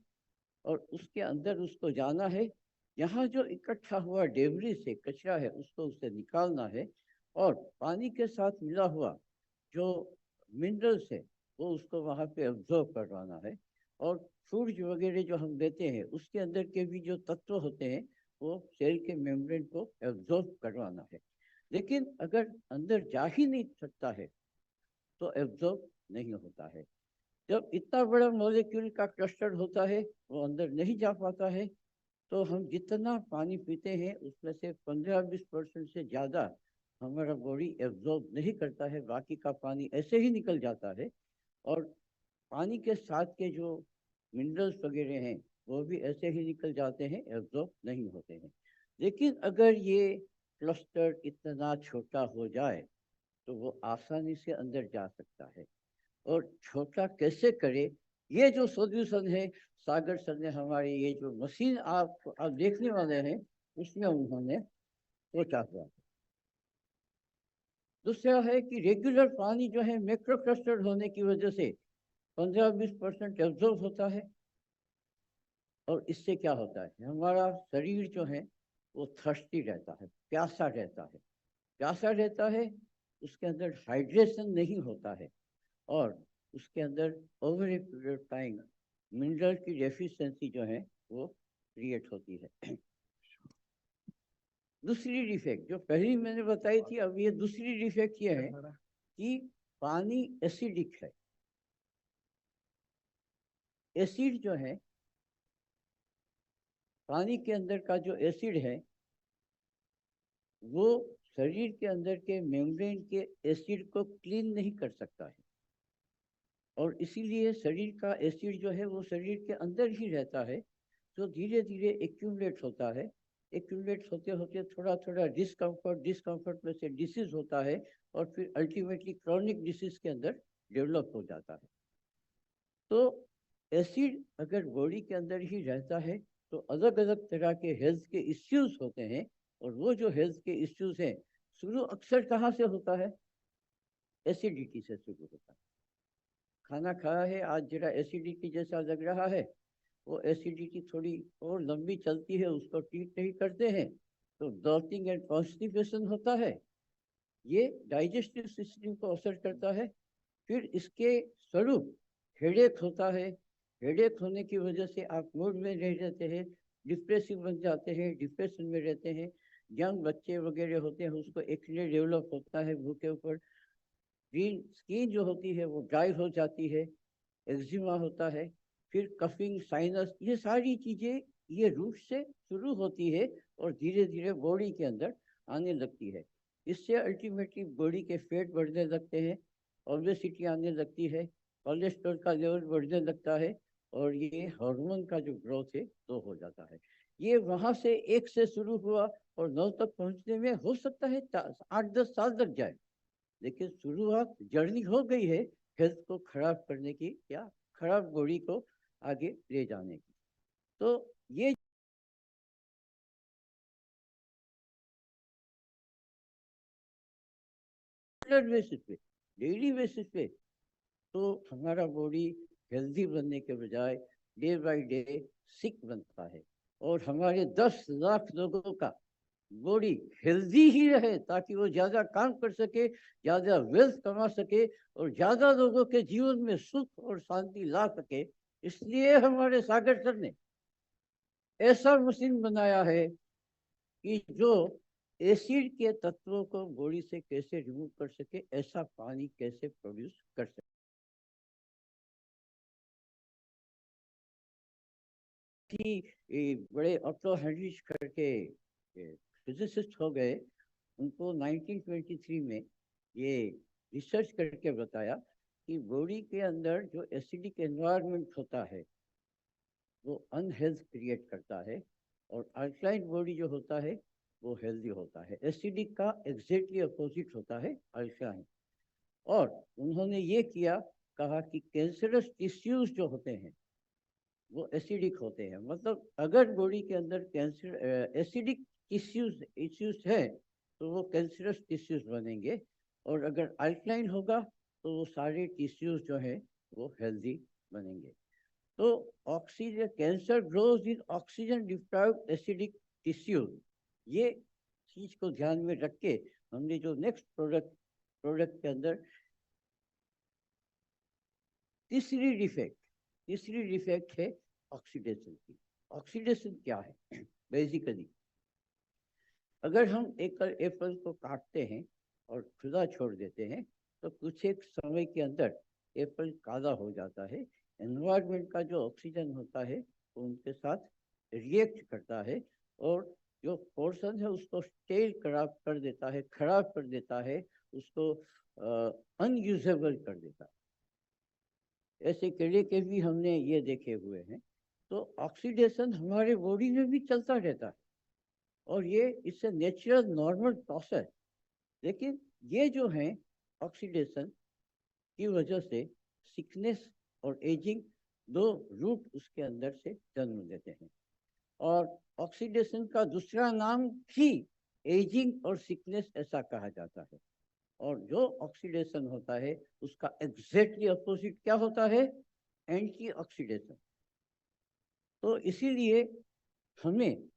और उसके अंदर उसको जाना है। यहाँ जो इकट्ठा हुआ डेब्रिस है, कचरा है, उसको उससे निकालना है, और पानी के साथ मिला हुआ जो मिनरल्स है वो उसको वहाँ पे एब्जॉर्ब करवाना है। और फूड्स वगैरह जो हम देते हैं उसके अंदर के भी जो तत्व होते हैं वो सेल के मेम्ब्रेन को एब्जॉर्ब करवाना है। लेकिन अगर अंदर जा ही नहीं सकता है तो एब्जॉर्ब नहीं होता है। जब इतना बड़ा मॉलिक्यूल का क्लस्टर होता है वो अंदर नहीं जा पाता है, तो हम जितना पानी पीते हैं उसमें से 15-20% से ज़्यादा हमारा बॉडी एब्जॉर्ब नहीं करता है, बाकी का पानी ऐसे ही निकल जाता है। और पानी के साथ के जो मिनरल्स वगैरह हैं वो भी ऐसे ही निकल जाते हैं, एब्जॉर्ब नहीं होते हैं। लेकिन अगर ये क्लस्टर इतना छोटा हो जाए तो वो आसानी से अंदर जा सकता है। और छोटा कैसे करे, ये जो सॉल्यूशन है सागर सर ने हमारी ये जो मशीन आप देखने वाले हैं उसमें उन्होंने सोचा हुआ। दूसरा है कि रेगुलर पानी जो है मैक्रो क्लस्टर होने की वजह से 15-20% एब्जॉर्ब होता है, और इससे क्या होता है हमारा शरीर जो है वो थर्स्टी रहता है, प्यासा रहता है। प्यासा रहता है, उसके अंदर हाइड्रेशन नहीं होता है, और उसके अंदर over a period of time mineral की डेफिशिएंसी जो है वो क्रिएट होती है। दूसरी डिफेक्ट जो पहली मैंने बताई थी, अब ये दूसरी डिफेक्ट ये है कि पानी एसिडिक है। एसिड जो है, पानी के अंदर का जो एसिड है वो शरीर के अंदर के मेम्ब्रेन के एसिड को क्लीन नहीं कर सकता है, और इसीलिए शरीर का एसिड जो है वो शरीर के अंदर ही रहता है, जो धीरे धीरे एक्यूमुलेट होता है। एक्यूमुलेट होते होते थोड़ा थोड़ा डिस्कम्फर्ट में से डिसीज होता है, और फिर अल्टीमेटली क्रॉनिक डिसीज के अंदर डेवलप हो जाता है। तो एसिड अगर बॉडी के अंदर ही रहता है तो अलग अलग तरह के हेल्थ के इश्यूज होते हैं, और वो जो हेल्थ के इश्यूज हैं शुरू अक्सर कहाँ से होता है? एसिडिटी से शुरू होता है। खाना खाया है, आज जरा एसिडिटी जैसा लग रहा है, वो एसिडिटी थोड़ी और लंबी चलती है, उसको ट्रीट नहीं करते हैं तो ब्लॉटिंग एंड कॉन्स्टिपेशन होता है। ये डाइजेस्टिव सिस्टम को असर करता है। फिर इसके स्वरूप हेडेक होता है। हेडेक होने की वजह से आप मूड में नहीं रहते हैं, डिप्रेसिव बन जाते हैं, डिप्रेशन में रहते हैं। यंग बच्चे वगैरह होते हैं, उसको एक्ने डेवलप होता है मुंह के ऊपर। ग्रीन स्किन जो होती है वो ड्राई हो जाती है, एक्जिमा होता है। फिर कफिंग, साइनस, ये सारी चीजें ये रूट से शुरू होती है और धीरे धीरे बॉडी के अंदर आने लगती है। इससे अल्टीमेटली बॉडी के फैट बढ़ने लगते हैं, ओबेसिटी आने लगती है, कोलेस्ट्रॉल का लेवल बढ़ने लगता है, और ये हार्मोन का जो ग्रोथ है तो हो जाता है। ये वहां से 1 से शुरू हुआ और 9 तक पहुंचने में हो सकता है 8-10 साल लग जाए, लेकिन शुरुआत जर्नी हो गई है हेल्थ को खराब करने की या खराब बॉडी को आगे ले जाने की। तो ये बेसिस पे, डेली बेसिस पे, तो हमारा बॉडी हेल्दी बनने के बजाय डे बाय डे सिक बनता है। और हमारे 10 लाख लोगों का बॉडी हेल्दी ही रहे ताकि वो ज्यादा काम कर सके, ज्यादा वेल्थ कमा सके और ज्यादा लोगों के जीवन में सुख और शांति ला सके, इसलिए हमारे सागर सर ने ऐसा मशीन बनाया है कि जो एसिड के तत्वों को बॉडी से कैसे रिमूव कर सके, ऐसा पानी कैसे प्रोड्यूस कर सके। बड़े ऑटो हेनरिच करके फिजिसिस्ट हो गए, उनको 1923 में ये रिसर्च करके बताया कि बॉडी के अंदर जो एसिडिक एनवायरनमेंट होता है वो अनहेल्थ क्रिएट करता है, और अल्कलाइन बॉडी जो होता है वो हेल्दी होता है। एसिडिक का एग्जैक्टली अपोजिट होता है अल्कलाइन। और उन्होंने ये किया, कहा कि कैंसरस टिश्यूज जो होते हैं वो एसिडिक होते हैं। मतलब अगर बॉडी के अंदर कैंसर एसिडिक टिश्यूज है तो वो कैंसरस टिश्यूज बनेंगे, और अगर अल्कलाइन होगा तो वो सारे टिश्यूज जो है वो हेल्दी बनेंगे। तो oxygen, cancer grows in oxygen deprived acidic tissues, ये चीज को ध्यान में रख के हमने जो नेक्स्ट प्रोडक्ट के अंदर तीसरी डिफेक्ट है ऑक्सीडेशन की। ऑक्सीडेशन क्या है? बेसिकली अगर हम एक एप्पल को काटते हैं और खुला छोड़ देते हैं तो कुछ एक समय के अंदर एप्पल काला हो जाता है। एनवायरनमेंट का जो ऑक्सीजन होता है वो उनके साथ रिएक्ट करता है और जो पोर्शन है उसको स्टेल खराब कर देता है, उसको अनयूजेबल कर देता है। ऐसे केले के भी हमने ये देखे हुए हैं। तो ऑक्सीडेशन हमारे बॉडी में भी चलता रहता है और ये इससे नेचुरल नॉर्मल प्रोसेस। लेकिन ये जो है ऑक्सीडेशन की वजह से सिकनेस और एजिंग दो रूट उसके अंदर से जन्म लेते हैं। और ऑक्सीडेशन का दूसरा नाम भी एजिंग और सिकनेस ऐसा कहा जाता है। और जो ऑक्सीडेशन होता है उसका एग्जैक्टली अपोजिट क्या होता है? Anti oxidation. तो इसीलिए हमें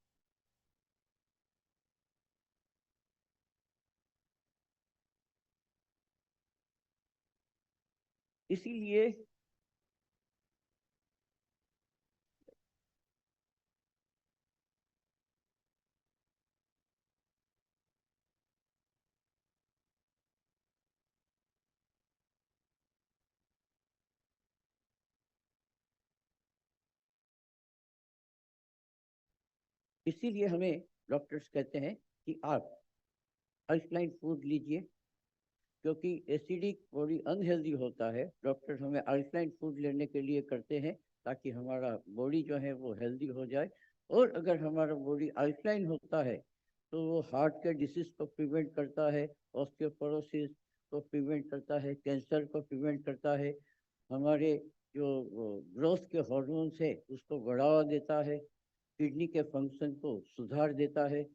इसीलिए इसीलिए हमें डॉक्टर्स कहते हैं कि आप अल्कलाइन फूड लीजिए, क्योंकि एसिडिक बॉडी अनहेल्दी होता है। डॉक्टर हमें अल्कलाइन फूड लेने के लिए करते हैं ताकि हमारा बॉडी जो है वो हेल्दी हो जाए। और अगर हमारा बॉडी अल्कलाइन होता है तो वो हार्ट के डिसीज को प्रिवेंट करता है, ऑस्टियोपोरोसिस को प्रिवेंट करता है, कैंसर को प्रिवेंट करता है, हमारे जो ग्रोथ के हार्मोन्स है उसको बढ़ावा देता है, किडनी के फंक्शन को सुधार देता है।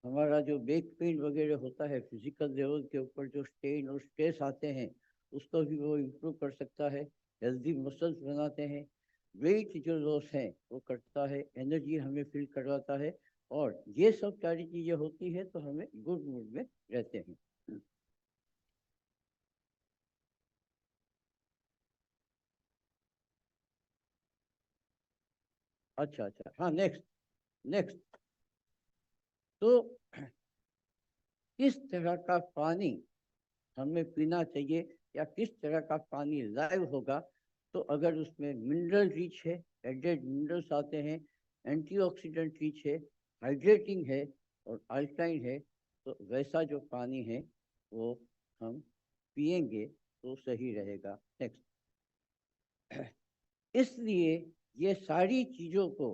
हमारा जो बैक पेन वगैरह होता है, फिजिकल लेवल के ऊपर जो स्ट्रेन और स्ट्रेस आते हैं, उसको भी वो इम्प्रूव कर सकता है। हेल्दी मसल्स बनाते हैं, वेट जो लॉस है वो करता है, एनर्जी हमें फील करवाता है, और ये सब सारी चीज़ें होती है तो हमें गुड मूड में रहते हैं। अच्छा अच्छा, हाँ, नेक्स्ट नेक्स्ट। तो किस तरह का पानी हमें पीना चाहिए, या किस तरह का पानी लाइव होगा? तो अगर उसमें मिनरल रिच है, एडेड मिनरल्स आते हैं, एंटीऑक्सीडेंट रिच है, हाइड्रेटिंग है और अल्कलाइन है, तो वैसा जो पानी है वो हम पिएंगे तो सही रहेगा। नेक्स्ट। इसलिए ये सारी चीज़ों को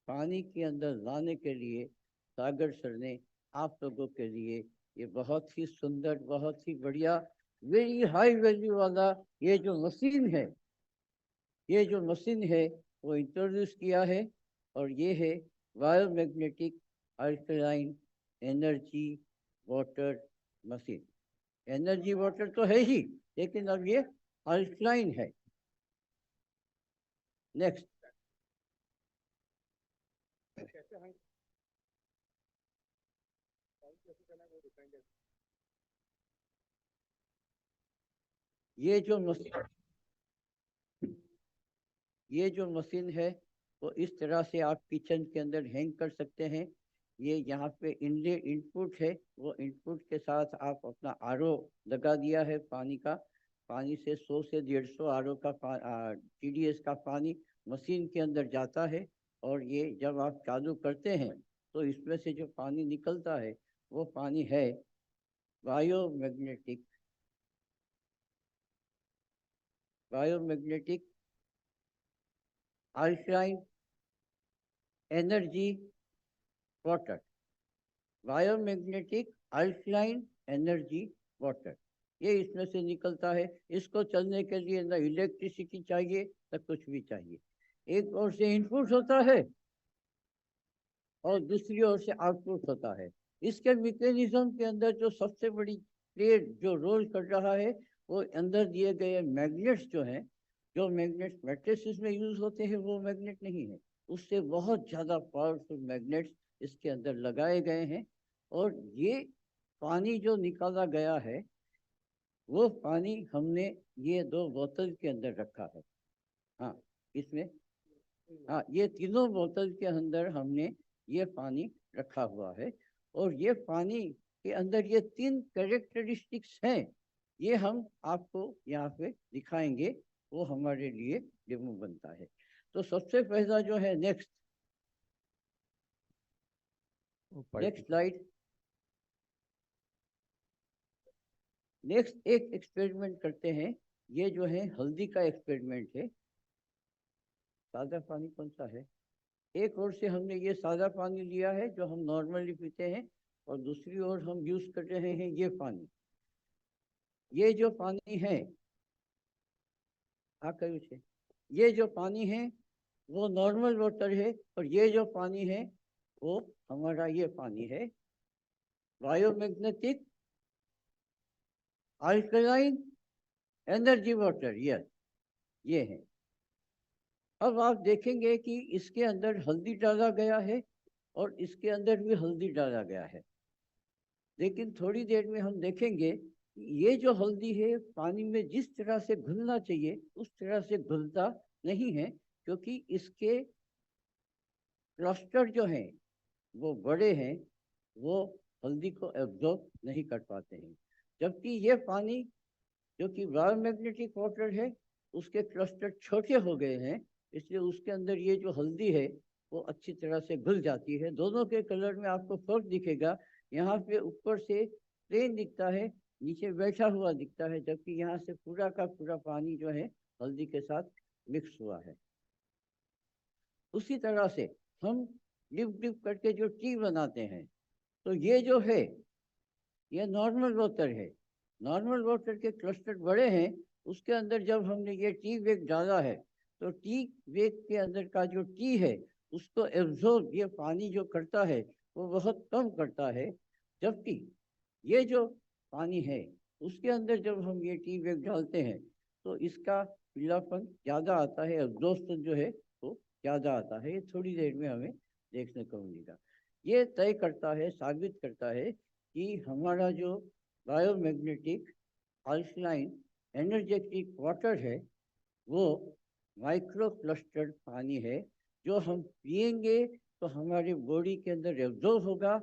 पानी के अंदर लाने के लिए सागर सर ने आप लोगों के लिए ये बहुत ही सुंदर, बहुत ही बढ़िया, वेरी हाई वैल्यू वाला ये जो मशीन है वो इंट्रोड्यूस किया है, और ये है biomagnetic alkaline energy water machine. Energy water तो है ही, लेकिन अब ये अल्कलाइन है। नेक्स्ट। कैसे हम कैसे करना है वो दिखाएंगे। ये जो मशीन है वो इस तरह से आप किचन के अंदर हैंग कर सकते हैं। ये यहाँ पे इनपुट है, वो इनपुट के साथ आप अपना आरओ लगा दिया है पानी का। पानी से 100 से 150 आरओ का टीडीएस का पानी मशीन के अंदर जाता है, और ये जब आप चालू करते हैं तो इसमें से जो पानी निकलता है वो पानी है biomagnetic alkaline energy water. Biomagnetic alkaline energy water, ये इसमें से निकलता है। इसको चलने के लिए ना इलेक्ट्रिसिटी चाहिए ना कुछ भी चाहिए। एक ओर से इनपुट होता है और दूसरी ओर से आउटपुट होता है। इसके मैकेनिज्म के अंदर जो सबसे बड़ी प्लेट जो रोल कर रहा है, वो अंदर दिए गए मैग्नेट्स जो हैं, जो मैग्नेट्स मैट्रिसेस में यूज होते हैं वो मैग्नेट नहीं है, उससे बहुत ज़्यादा पावरफुल मैग्नेट्स इसके अंदर लगाए गए हैं। और ये पानी जो निकाला गया है वो पानी हमने ये 2 बोतल के अंदर रखा है। हाँ, इसमें, हाँ, ये तीनों बोतल के अंदर हमने ये पानी रखा हुआ है, और ये पानी के अंदर ये 3 कैरेक्टरिस्टिक्स हैं। ये हम आपको यहाँ पे दिखाएंगे, वो हमारे लिए डेमो बनता है। तो सबसे पहला जो है, नेक्स्ट स्लाइड। नेक्स्ट एक एक्सपेरिमेंट करते हैं। ये जो है हल्दी का एक्सपेरिमेंट है। सादा पानी कौन सा है? एक ओर से हमने ये सादा पानी लिया है जो हम नॉर्मली पीते हैं, और दूसरी ओर हम यूज कर रहे हैं ये पानी। ये जो पानी है, ये जो पानी है वो नॉर्मल वाटर है, और ये जो पानी है वो हमारा ये पानी है बायोमैग्नेटिक अल्कलाइन एनर्जी वाटर। ये है। अब आप देखेंगे कि इसके अंदर हल्दी डाला गया है और इसके अंदर भी हल्दी डाला गया है, लेकिन थोड़ी देर में हम देखेंगे ये जो हल्दी है पानी में जिस तरह से घुलना चाहिए उस तरह से घुलता नहीं है, क्योंकि इसके क्लस्टर जो हैं वो बड़े हैं, वो हल्दी को एब्जॉर्ब नहीं कर पाते हैं। जबकि ये पानी जो कि बायोमैग्नेटिक वाटर है उसके क्लस्टर छोटे हो गए हैं, इसलिए उसके अंदर ये जो हल्दी है वो अच्छी तरह से घुल जाती है। दोनों के कलर में आपको फर्क दिखेगा। यहाँ पे ऊपर से प्लेन दिखता है, नीचे बैठा हुआ दिखता है, जबकि यहाँ से पूरा का पूरा पानी जो है हल्दी के साथ मिक्स हुआ है। उसी तरह से हम डिप डिप करके जो टी बनाते हैं, तो ये जो है ये नॉर्मल वाटर है। नॉर्मल वाटर के क्लस्टर बड़े हैं, उसके अंदर जब हमने ये टी बैग डाला है तो टी बैग के अंदर का जो टी है उसको एब्जॉर्ब ये पानी जो करता है वो बहुत कम करता है, जबकि ये जो पानी है उसके अंदर जब हम ये टी बैग डालते हैं तो इसका पीलापन ज़्यादा आता है, एब्जॉर्प्शन जो है वो ज़्यादा आता है। ये थोड़ी देर में हमें देखने को मिलेगा। ये तय करता है, साबित करता है कि हमारा जो बायोमैग्नेटिक अल्कलाइन एनर्जेटिक वाटर है वो माइक्रो क्लस्टर्ड पानी है, जो हम पिएंगे तो हमारे बॉडी के अंदर एब्जॉर्ब होगा।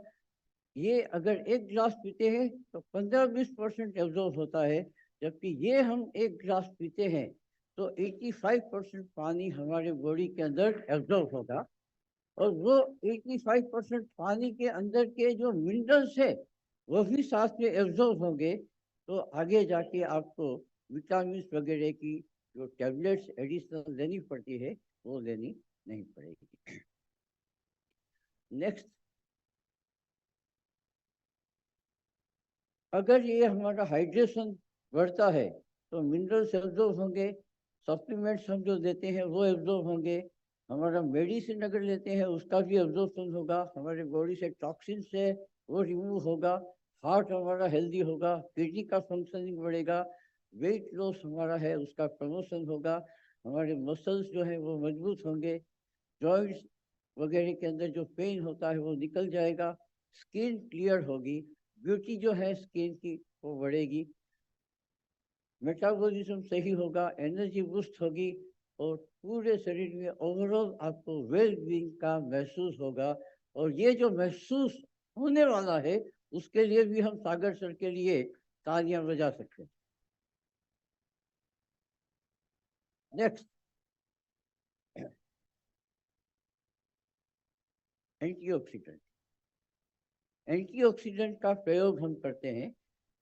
ये अगर एक गिलास पीते हैं तो 15-20% एब्जॉर्ब होता है, जबकि ये हम एक गिलास पीते हैं तो 85% पानी हमारे बॉडी के अंदर एब्जॉर्ब होगा। और वो 85% पानी के अंदर के जो मिनरल्स है वो भी साथ में एब्जॉर्ब होंगे। तो आगे जाके आपको विटामिन वगैरह की जो टैबलेट्स एडिशनल लेनी पड़ती है वो लेनी नहीं पड़ेगी। नेक्स्ट, अगर ये हमारा हाइड्रेशन बढ़ता है तो मिनरल्स एब्जॉर्ब होंगे, सप्लीमेंट्स हम जो देते हैं वो एब्जॉर्ब होंगे, हमारा मेडिसिन अगर लेते हैं उसका भी एब्जॉर्प्शन होगा, हमारे बॉडी से टॉक्सिन्स है वो रिमूव होगा, हार्ट हमारा हेल्दी होगा, किडनी का फंक्शनिंग बढ़ेगा, वेट लॉस हमारा है उसका प्रमोशन होगा, हमारे मसल्स जो है वो मजबूत होंगे, जॉइंट्स वगैरह के अंदर जो पेन होता है वो निकल जाएगा, स्किन क्लियर होगी, ब्यूटी जो है स्किन की वो बढ़ेगी, मेटाबॉलिज्म सही होगा, एनर्जी बूस्ट होगी और पूरे शरीर में ओवरऑल आपको वेल बीइंग का महसूस होगा। और ये जो महसूस होने वाला है उसके लिए भी हम सागर सर के लिए तालियां बजा सकते हैं। Next, antioxidant. एंटीऑक्सीडेंट का प्रयोग हम करते हैं।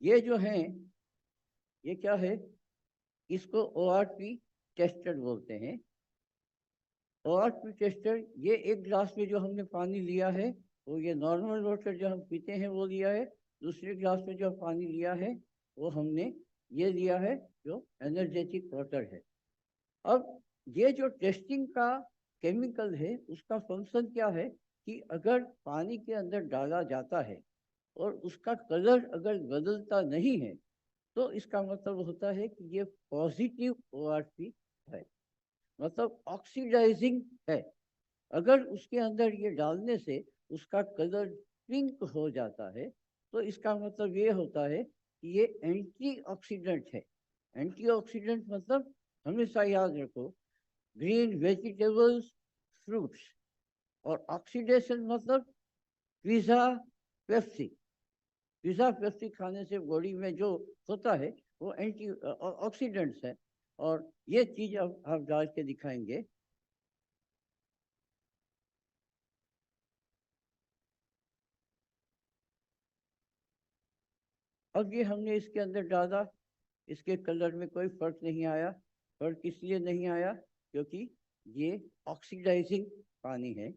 ये जो है ये क्या है, इसको ORP टेस्टर बोलते हैं। ORP टेस्टर, ये एक गिलास में जो हमने पानी लिया है वो ये नॉर्मल वाटर जो हम पीते हैं वो लिया है, दूसरे गिलास में जो पानी लिया है वो हमने ये लिया है जो एनर्जेटिक वाटर है। अब ये जो टेस्टिंग का केमिकल है उसका फंक्शन क्या है कि अगर पानी के अंदर डाला जाता है और उसका कलर अगर बदलता नहीं है तो इसका मतलब होता है कि ये पॉजिटिव ORP है, मतलब ऑक्सीडाइजिंग है। अगर उसके अंदर ये डालने से उसका कलर पिंक हो जाता है तो इसका मतलब ये होता है कि ये एंटीऑक्सीडेंट है। एंटीऑक्सीडेंट मतलब हमेशा याद रखो, ग्रीन वेजिटेबल्स, फ्रूट्स, और ऑक्सीडेशन मतलब पिज़्ज़ा, पेप्सी। पिज़्ज़ा पेप्सी खाने से बॉडी में जो होता है वो एंटी ऑक्सीडेंट्स है। और ये चीज अब आप डाल के दिखाएंगे। अब ये हमने इसके अंदर डाला, इसके कलर में कोई फर्क नहीं आया। फर्क इसलिए नहीं आया क्योंकि ये ऑक्सीडाइजिंग पानी है।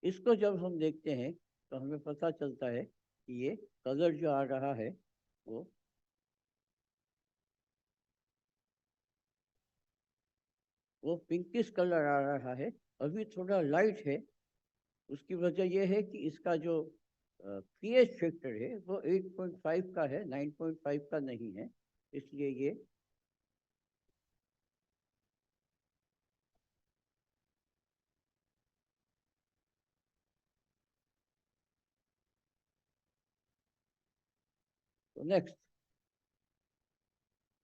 इसको जब हम देखते हैं तो हमें पता चलता है कि ये कलर जो आ रहा है वो पिंकिश कलर आ रहा है, अभी थोड़ा लाइट है। उसकी वजह यह है कि इसका जो pH फैक्टर है वो 8.5 का है, 9.5 का नहीं है, इसलिए ये तो नेक्स्ट,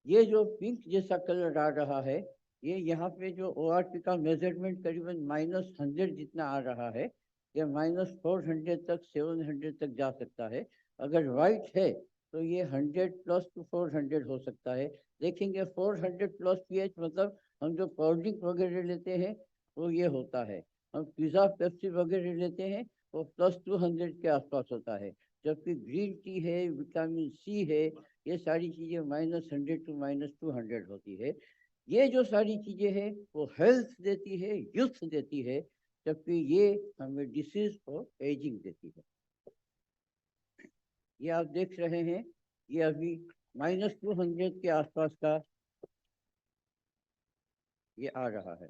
ये जो पिंक जैसा कलर आ रहा है ये यहाँ पे जो ORP का मेजरमेंट करीबन -100 जितना आ रहा है, ये -400 तक 700 तक जा सकता है। अगर वाइट है तो ये 100 प्लस टू 400 हो सकता है। देखेंगे 400 प्लस pH मतलब हम जो कोल्ड ड्रिंक वगैरह लेते हैं वो ये होता है, हम पिज़्ज़ा पेप्सी वगैरह लेते हैं वो +200 के आसपास होता है। जबकि ग्रीन टी है, विटामिन C है, ये सारी चीज़ें -100 टू -200 होती है। ये जो सारी चीज़ें हैं वो हेल्थ देती है, यूथ देती है, जबकि ये हमें डिसीज और एजिंग देती है। ये आप देख रहे हैं, ये अभी -200 के आसपास का ये आ रहा है।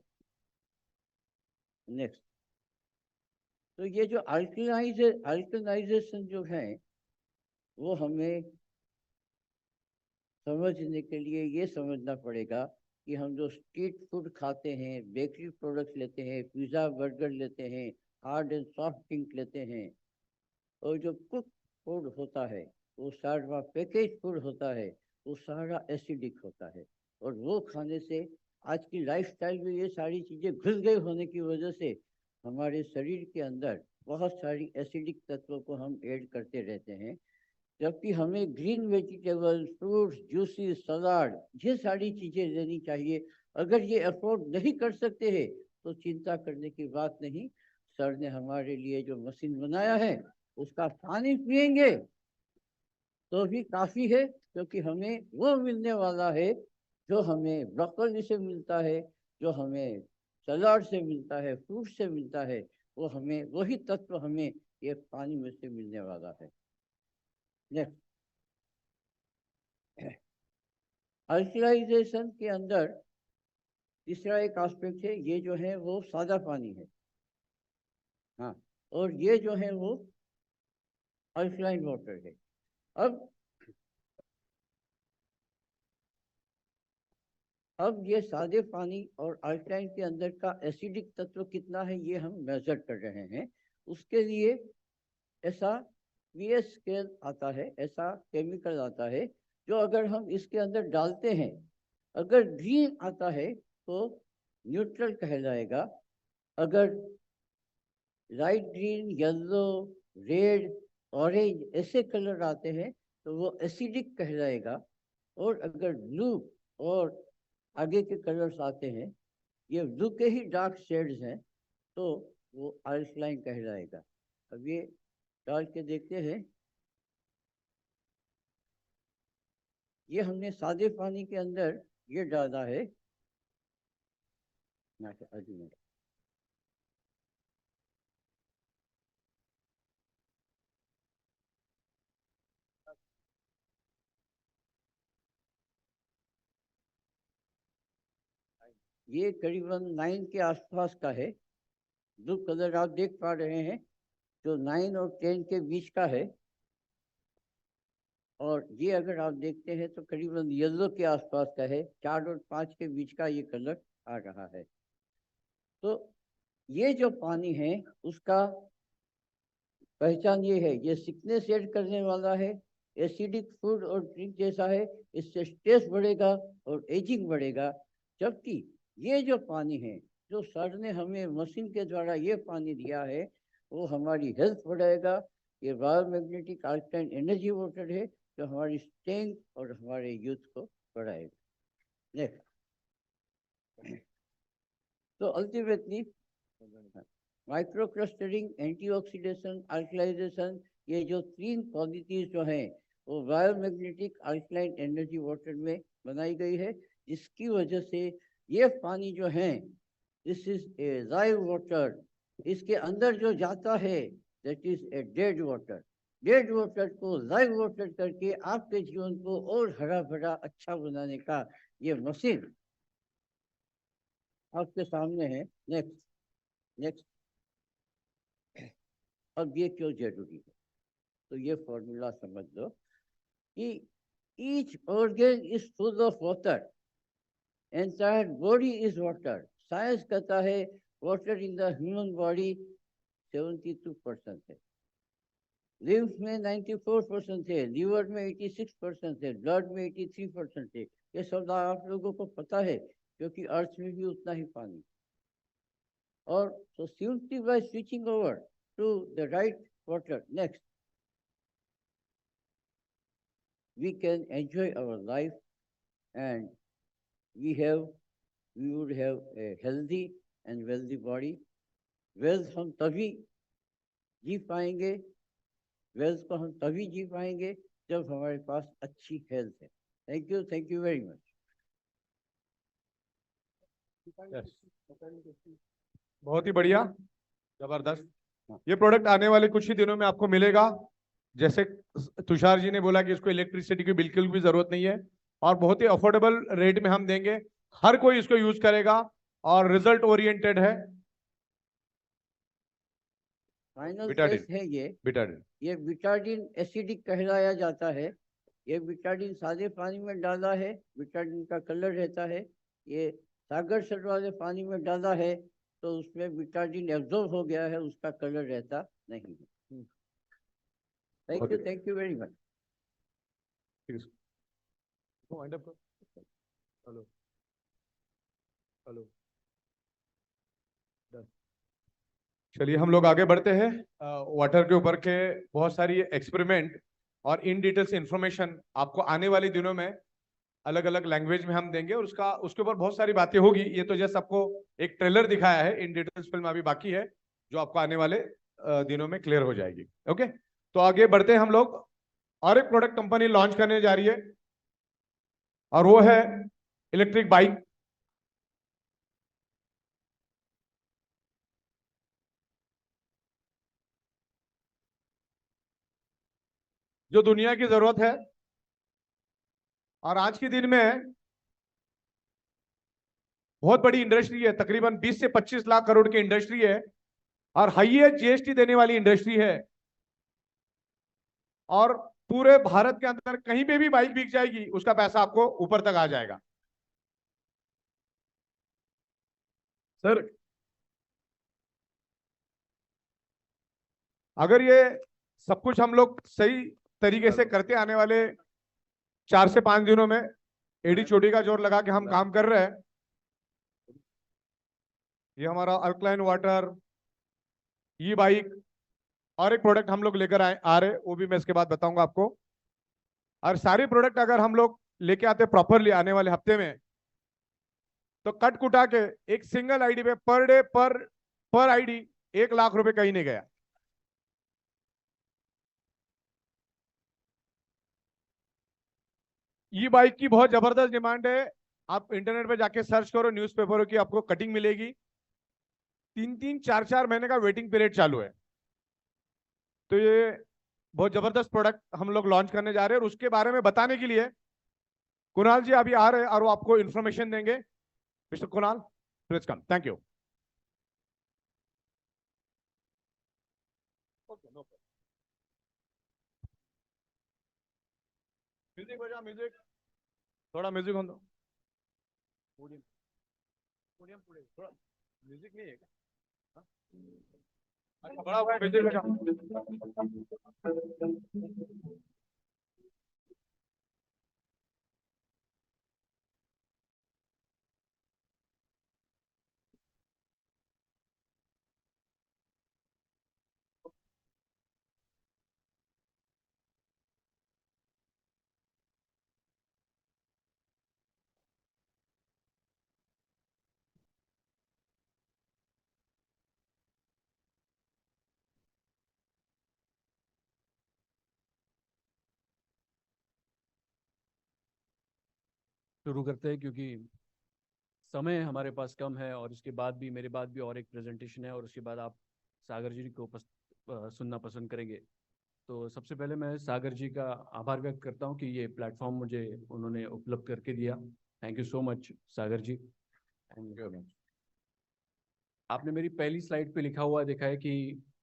नेक्स्ट, तो ये जो अल्कलाइजेशन जो है वो हमें समझने के लिए ये समझना पड़ेगा कि हम जो स्ट्रीट फूड खाते हैं, बेकरी प्रोडक्ट्स लेते हैं, पिज़्ज़ा बर्गर लेते हैं, हार्ड एंड सॉफ्ट ड्रिंक लेते हैं, और जो कुक फूड होता है, वो सारा पैकेज फूड होता है, वो सारा एसिडिक होता है। और वो खाने से आज की लाइफस्टाइल में ये सारी चीज़ें घुस गई होने की वजह से हमारे शरीर के अंदर बहुत सारी एसिडिक तत्वों को हम ऐड करते रहते हैं। जबकि हमें ग्रीन वेजिटेबल, फ्रूट्स, जूसेस, सलाद, ये सारी चीज़ें लेनी चाहिए। अगर ये अफोर्ड नहीं कर सकते हैं तो चिंता करने की बात नहीं। सर ने हमारे लिए जो मशीन बनाया है उसका पानी पिएंगे तो भी काफ़ी है, क्योंकि हमें वो मिलने वाला है जो हमें ब्रोकली से मिलता है, जो हमें सलाद से मिलता है, फ्रूट से मिलता है। वो हमें वही तत्व हमें ये पानी में से मिलने वाला है। नेक्स्ट, अल्कलाइजेशन के अंदर तीसरा एक एस्पेक्ट है, ये जो है वो सादा पानी है। हाँ, और ये जो है वो अल्कलाइन वाटर है। अब ये सादे पानी और अल्कलाइन के अंदर का एसिडिक तत्व कितना है ये हम मेजर कर रहे हैं। उसके लिए ऐसा पीएच स्केल आता है, ऐसा केमिकल आता है जो अगर हम इसके अंदर डालते हैं, अगर ग्रीन आता है तो न्यूट्रल कहलाएगा, अगर light green, yellow, red, orange ऐसे कलर आते हैं तो वो एसिडिक कहलाएगा, और अगर ब्लू और आगे के कलर्स आते हैं, ये ब्लू के ही डार्क शेड्स हैं, तो वो अल्कलाइन कहलाएगा। अब ये डाल के देखते हैं। ये हमने सादे पानी के अंदर ये डाला है, ये करीबन 9 के आसपास का है। ब्लू कलर आप देख पा रहे हैं जो 9 और 10 के बीच का है, और ये अगर आप देखते हैं तो करीबन येलो के आसपास का है, 4 और 5 के बीच का ये कलर आ रहा है। तो ये जो पानी है उसका पहचान ये है, ये सिकनेस ऐड करने वाला है, एसिडिक फूड और ड्रिंक जैसा है, इससे स्ट्रेस बढ़ेगा और एजिंग बढ़ेगा। जबकि ये जो पानी है जो सर ने हमें मशीन के द्वारा ये पानी दिया है वो हमारी हेल्थ बढ़ाएगा। ये बायोमैग्नेटिक अल्कलाइन एनर्जी वाटर है जो हमारी स्ट्रेंथ और हमारे यूथ को बढ़ाएगा। नेक्स्ट, तो अल्टीमेटली माइक्रो क्लस्टरिंग, एंटीऑक्सीडेशन, अल्कलाइजेशन, ये जो 3 क्वालिटीज जो हैं वो बायोमैग्नेटिक अल्कलाइन एनर्जी वाटर में बनाई गई है, जिसकी वजह से ये पानी जो है this is a live water. इसके अंदर जो जाता है that is a dead water. Dead water को लाइव वाटर करके आपके जीवन को और हरा भरा अच्छा बनाने का ये मशीन आपके सामने है। नेक्स्ट, नेक्स्ट, अब ये क्यों जरूरी है, तो ये फॉर्मूला समझ लो कि each organ is full of water, entire body is water. Science कहता है water in the human body 72% है, लिम्फ में 94% है, लीवर में 86% है, ब्लड में 83% है। ये सब आप लोगों को पता है क्योंकि अर्थ में भी उतना ही पानी। और so simply by switching over to the right water, next, we can enjoy our life and we would have a healthy and wealthy body. Wealth हम तभी जी पाएंगे, वेल्थ को हम तभी जी पाएंगे जब हमारे पास अच्छी हेल्थ है। Thank you very much. बहुत ही बढ़िया, जबरदस्त। ये प्रोडक्ट आने वाले कुछ ही दिनों में आपको मिलेगा। जैसे तुषार जी ने बोला कि इसको इलेक्ट्रिसिटी की बिल्कुल भी जरूरत नहीं है और बहुत ही अफोर्डेबल रेट में हम देंगे, हर कोई इसको यूज करेगा और रिजल्ट ओरिएंटेड है। फाइनल बिटाडिन, टेस्ट है बिटाडिन। ये बिटाडिन एसिडिक कहलाया जाता है। ये बिटाडिन सादे पानी में डाला है, बिटाडिन का कलर रहता है। ये सागर सर वाले पानी में डाला है तो उसमें बिटाडिन एब्जॉर्ब हो गया है, उसका कलर रहता नहीं है। Thank you very much. Hello hello, चलिए हम लोग आगे बढ़ते हैं। वाटर के ऊपर के बहुत सारी एक्सपेरिमेंट और इन डिटेल्स इंफॉर्मेशन आपको आने वाले दिनों में अलग अलग लैंग्वेज में हम देंगे और उसके ऊपर बहुत सारी बातें होगी। ये तो जैसे आपको एक ट्रेलर दिखाया है, इन डिटेल्स फिल्म अभी बाकी है जो आपको आने वाले दिनों में क्लियर हो जाएगी। ओके, तो आगे बढ़ते हैं हम लोग। और एक प्रोडक्ट कंपनी लॉन्च करने जा रही है और वो है इलेक्ट्रिक बाइक। जो दुनिया की जरूरत है और आज के दिन में बहुत बड़ी इंडस्ट्री है, तकरीबन 20 से 25 लाख करोड़ की इंडस्ट्री है और हाईएस्ट जीएसटी देने वाली इंडस्ट्री है। और पूरे भारत के अंदर कहीं पे भी बाइक बिक जाएगी, उसका पैसा आपको ऊपर तक आ जाएगा। सर, अगर ये सब कुछ हम लोग सही तरीके से करते आने वाले 4 से 5 दिनों में, एडी चोटी का जोर लगा के हम काम कर रहे हैं। ये हमारा अल्कलाइन वाटर, ई बाइक और एक प्रोडक्ट हम लोग लेकर आ रहे, वो भी मैं इसके बाद बताऊंगा आपको। और सारी प्रोडक्ट अगर हम लोग लेके आते प्रॉपरली आने वाले हफ्ते में, तो कट कुटा के एक सिंगल आईडी पे पर डे पर आईडी 1 लाख रुपए कहीं नहीं गया। ई बाइक की बहुत जबरदस्त डिमांड है। आप इंटरनेट पे जाके सर्च करो, न्यूज़पेपरों की आपको कटिंग मिलेगी। 3-4 महीने का वेटिंग पीरियड चालू है। तो ये बहुत जबरदस्त प्रोडक्ट हम लोग लॉन्च करने जा रहे हैं और उसके बारे में बताने के लिए कुणाल जी अभी आ रहे हैं और वो आपको इंफॉर्मेशन देंगे। Mister Kunal, please come. Thank you. Music बजा, म्यूजिक, थोड़ा म्यूजिक हो दो। पोडियम, पोडियम, थोड़ा म्यूजिक नहीं है क्या? हाँ? अच्छा, बड़ा हुआ म्यूजिक बजा। शुरू करते हैं क्योंकि समय हमारे पास कम है और इसके बाद भी मेरे बाद भी और एक प्रेजेंटेशन है और उसके बाद आप सागर जी को सुनना पसंद करेंगे। तो सबसे पहले मैं सागर जी का आभार व्यक्त करता हूं कि ये प्लेटफॉर्म मुझे उन्होंने उपलब्ध करके दिया। Thank you so much Sagar ji. आपने मेरी पहली स्लाइड पे लिखा हुआ देखा है कि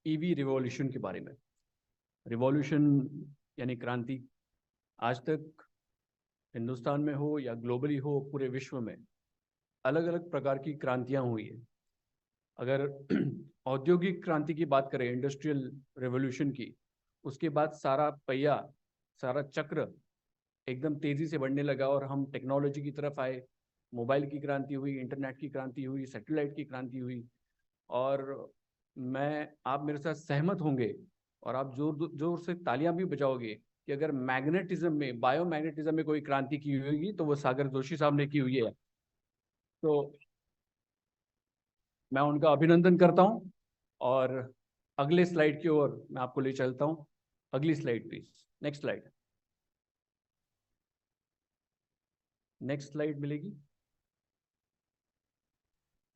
ईवी रिवॉल्यूशन के बारे में। रिवॉल्यूशन यानी क्रांति। आज तक हिंदुस्तान में हो या ग्लोबली हो, पूरे विश्व में अलग अलग प्रकार की क्रांतियां हुई है। अगर औद्योगिक क्रांति की बात करें, इंडस्ट्रियल रेवोल्यूशन की, उसके बाद सारा पहिया, सारा चक्र एकदम तेजी से बढ़ने लगा और हम टेक्नोलॉजी की तरफ आए। मोबाइल की क्रांति हुई, इंटरनेट की क्रांति हुई, सैटेलाइट की क्रांति हुई। और आप मेरे साथ सहमत होंगे और आप जोर जोर से तालियां भी बजाओगे कि अगर मैग्नेटिज्म में, बायोमैग्नेटिज्म में कोई क्रांति की होगी तो वो सागर जोशी साहब ने की हुई है। तो मैं उनका अभिनंदन करता हूं और अगले स्लाइड की ओर मैं आपको ले चलता हूं। अगली slide please, next slide. Next slide मिलेगी।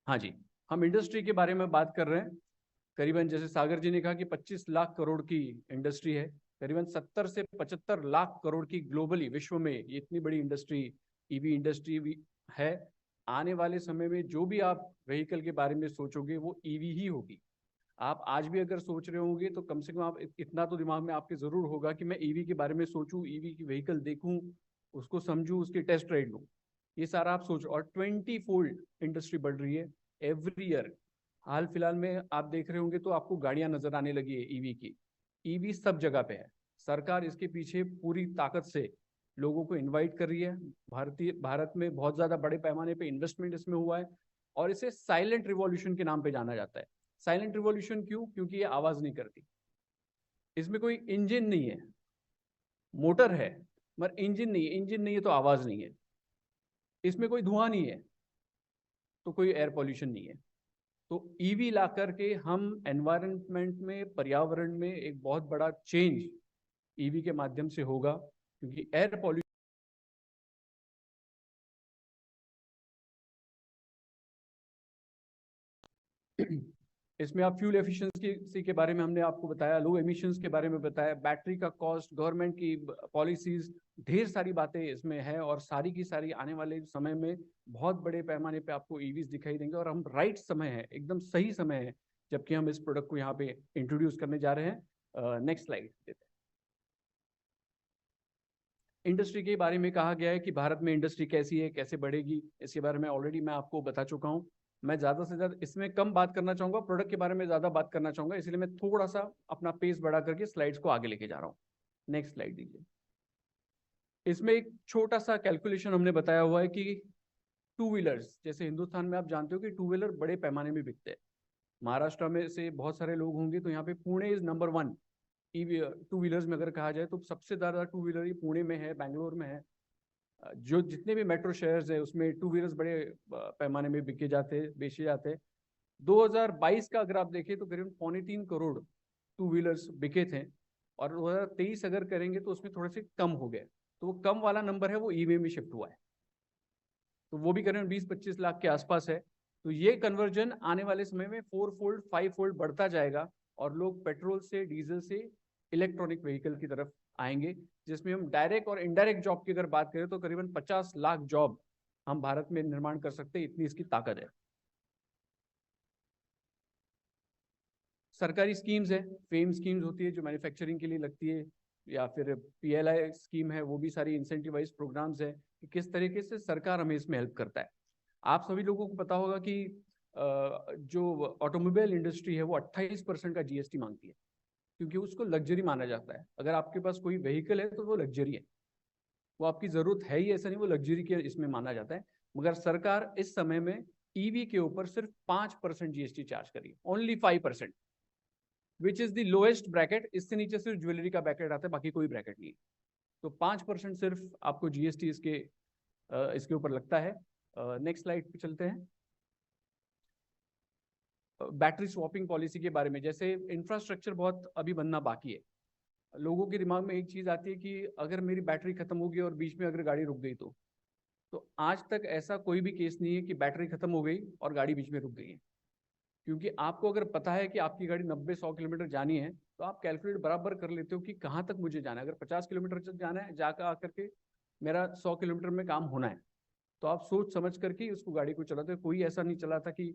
हाँ जी, हम इंडस्ट्री के बारे में बात कर रहे हैं। करीबन जैसे सागर जी ने कहा कि 25 लाख करोड़ की इंडस्ट्री है। करीबन 70 से 75 लाख करोड़ की ग्लोबली विश्व में ये इतनी बड़ी इंडस्ट्री ईवी इंडस्ट्री भी है। आने वाले समय में जो भी आप व्हीकल के बारे में सोचोगे वो ईवी ही होगी। आप आज भी अगर सोच रहे होंगे तो कम से कम आप इतना तो दिमाग में आपके जरूर होगा कि मैं ईवी के बारे में सोचूं, ईवी की व्हीकल देखूं, उसको समझूं, उसकी टेस्ट राइड लूं। ये सारा आप सोच, और 20 फोल्ड इंडस्ट्री बढ़ रही है एवरी ईयर। हाल फिलहाल में आप देख रहे होंगे तो आपको गाड़ियां नजर आने लगी है ईवी की। ईवी सब जगह पे है। सरकार इसके पीछे पूरी ताकत से लोगों को इनवाइट कर रही है। भारत में बहुत ज्यादा बड़े पैमाने पे इन्वेस्टमेंट इसमें हुआ है और इसे साइलेंट रिवॉल्यूशन के नाम पे जाना जाता है। साइलेंट रिवॉल्यूशन क्यों? क्योंकि ये आवाज नहीं करती, इसमें कोई इंजन नहीं है, मोटर है मगर इंजन नहीं है। इंजन नहीं है तो आवाज नहीं है। इसमें कोई धुआं नहीं है तो कोई एयर पॉल्यूशन नहीं है। तो ईवी ला करके हम एनवायरनमेंट में, पर्यावरण में एक बहुत बड़ा चेंज ईवी के माध्यम से होगा, क्योंकि एयर पॉल्यूशन इसमें आप फ्यूल एफिशिएंसी के बारे में हमने आपको बताया, लो एमिशंस के बारे में बताया, बैटरी का कॉस्ट, गवर्नमेंट की पॉलिसीज, ढेर सारी बातें इसमें है और सारी की सारी आने वाले समय में बहुत बड़े पैमाने पे आपको ईवीज दिखाई देंगे। और हम राइट समय है, एकदम सही समय है जबकि हम इस प्रोडक्ट को यहाँ पे इंट्रोड्यूस करने जा रहे हैं। नेक्स्ट स्लाइड देते हैं। इंडस्ट्री के बारे में कहा गया है कि भारत में इंडस्ट्री कैसी है, कैसे बढ़ेगी, इसके बारे में ऑलरेडी मैं आपको बता चुका हूँ। मैं ज़्यादा से ज़्यादा इसमें कम बात करना चाहूँगा, प्रोडक्ट के बारे में ज़्यादा बात करना चाहूँगा, इसलिए मैं थोड़ा सा अपना पेस बढ़ा करके स्लाइड्स को आगे लेके जा रहा हूँ। नेक्स्ट स्लाइड दीजिए। इसमें एक छोटा सा कैलकुलेशन हमने बताया हुआ है कि टू व्हीलर्स, जैसे हिंदुस्तान में आप जानते हो कि टू व्हीलर बड़े पैमाने में बिकते हैं। महाराष्ट्र में से बहुत सारे लोग होंगे तो यहाँ पे Pune is number 1 EV two wheelers में अगर कहा जाए तो सबसे ज़्यादा टू व्हीलर ही पुणे में है, बैंगलोर में है। जो जितने भी मेट्रो शहर्स है उसमें टू व्हीलर्स बड़े पैमाने में बेचे जाते हैं। 2022 का अगर आप देखें तो करीबन 3.25 करोड़ टू व्हीलर्स बिके थे और 2023 अगर करेंगे तो उसमें थोड़े से कम हो गए। तो वो कम वाला नंबर है वो ईवी में शिफ्ट हुआ है, तो वो भी करीबन 20-25 लाख के आसपास है। तो ये कन्वर्जन आने वाले समय में 4 फोल्ड 5 फोल्ड बढ़ता जाएगा और लोग पेट्रोल से, डीजल से इलेक्ट्रॉनिक व्हीकल की तरफ आएंगे, जिसमें हम डायरेक्ट और इनडायरेक्ट जॉब की अगर बात करें तो करीबन 50 लाख जॉब हम भारत में निर्माण कर सकते हैं, इतनी इसकी ताकत है। सरकारी स्कीम्स है, फेम स्कीम्स होती है जो मैन्युफैक्चरिंग के लिए लगती है, या फिर PLI स्कीम है, वो भी सारी इंसेंटिवाइज प्रोग्राम्स है कि किस तरीके से सरकार हमें इसमें हेल्प करता है। आप सभी लोगों को पता होगा कि जो ऑटोमोबाइल इंडस्ट्री है वो 28% का GST मांगती है, क्योंकि उसको लग्जरी माना जाता है। अगर आपके पास कोई व्हीकल है तो वो लग्जरी है, वो आपकी जरूरत है ही ऐसा नहीं, वो लग्जरी के इसमें माना जाता है। मगर सरकार इस समय में ईवी के ऊपर सिर्फ 5% GST चार्ज करी, only 5%, which is the lowest bracket. इससे नीचे सिर्फ ज्वेलरी का ब्रैकेट आता है, बाकी कोई ब्रैकेट नहीं है। तो 5% सिर्फ आपको GST इसके ऊपर लगता है। नेक्स्ट स्लाइड पे चलते हैं। बैटरी स्वैपिंग पॉलिसी के बारे में, जैसे इंफ्रास्ट्रक्चर बहुत अभी बनना बाकी है। लोगों के दिमाग में एक चीज आती है कि अगर मेरी बैटरी खत्म होगी और बीच में अगर गाड़ी रुक गई तो आज तक ऐसा कोई भी केस नहीं है कि बैटरी खत्म हो गई और गाड़ी बीच में रुक गई है। क्योंकि आपको अगर पता है कि आपकी गाड़ी 90-100 किलोमीटर जानी है तो आप कैलकुलेट बराबर कर लेते हो कि कहाँ तक मुझे जाना है। अगर 50 किलोमीटर तक जाना है, जाकर आकर के मेरा 100 किलोमीटर में काम होना है, तो आप सोच समझ करके उसको गाड़ी को चलाते हो। कोई ऐसा नहीं चलाता कि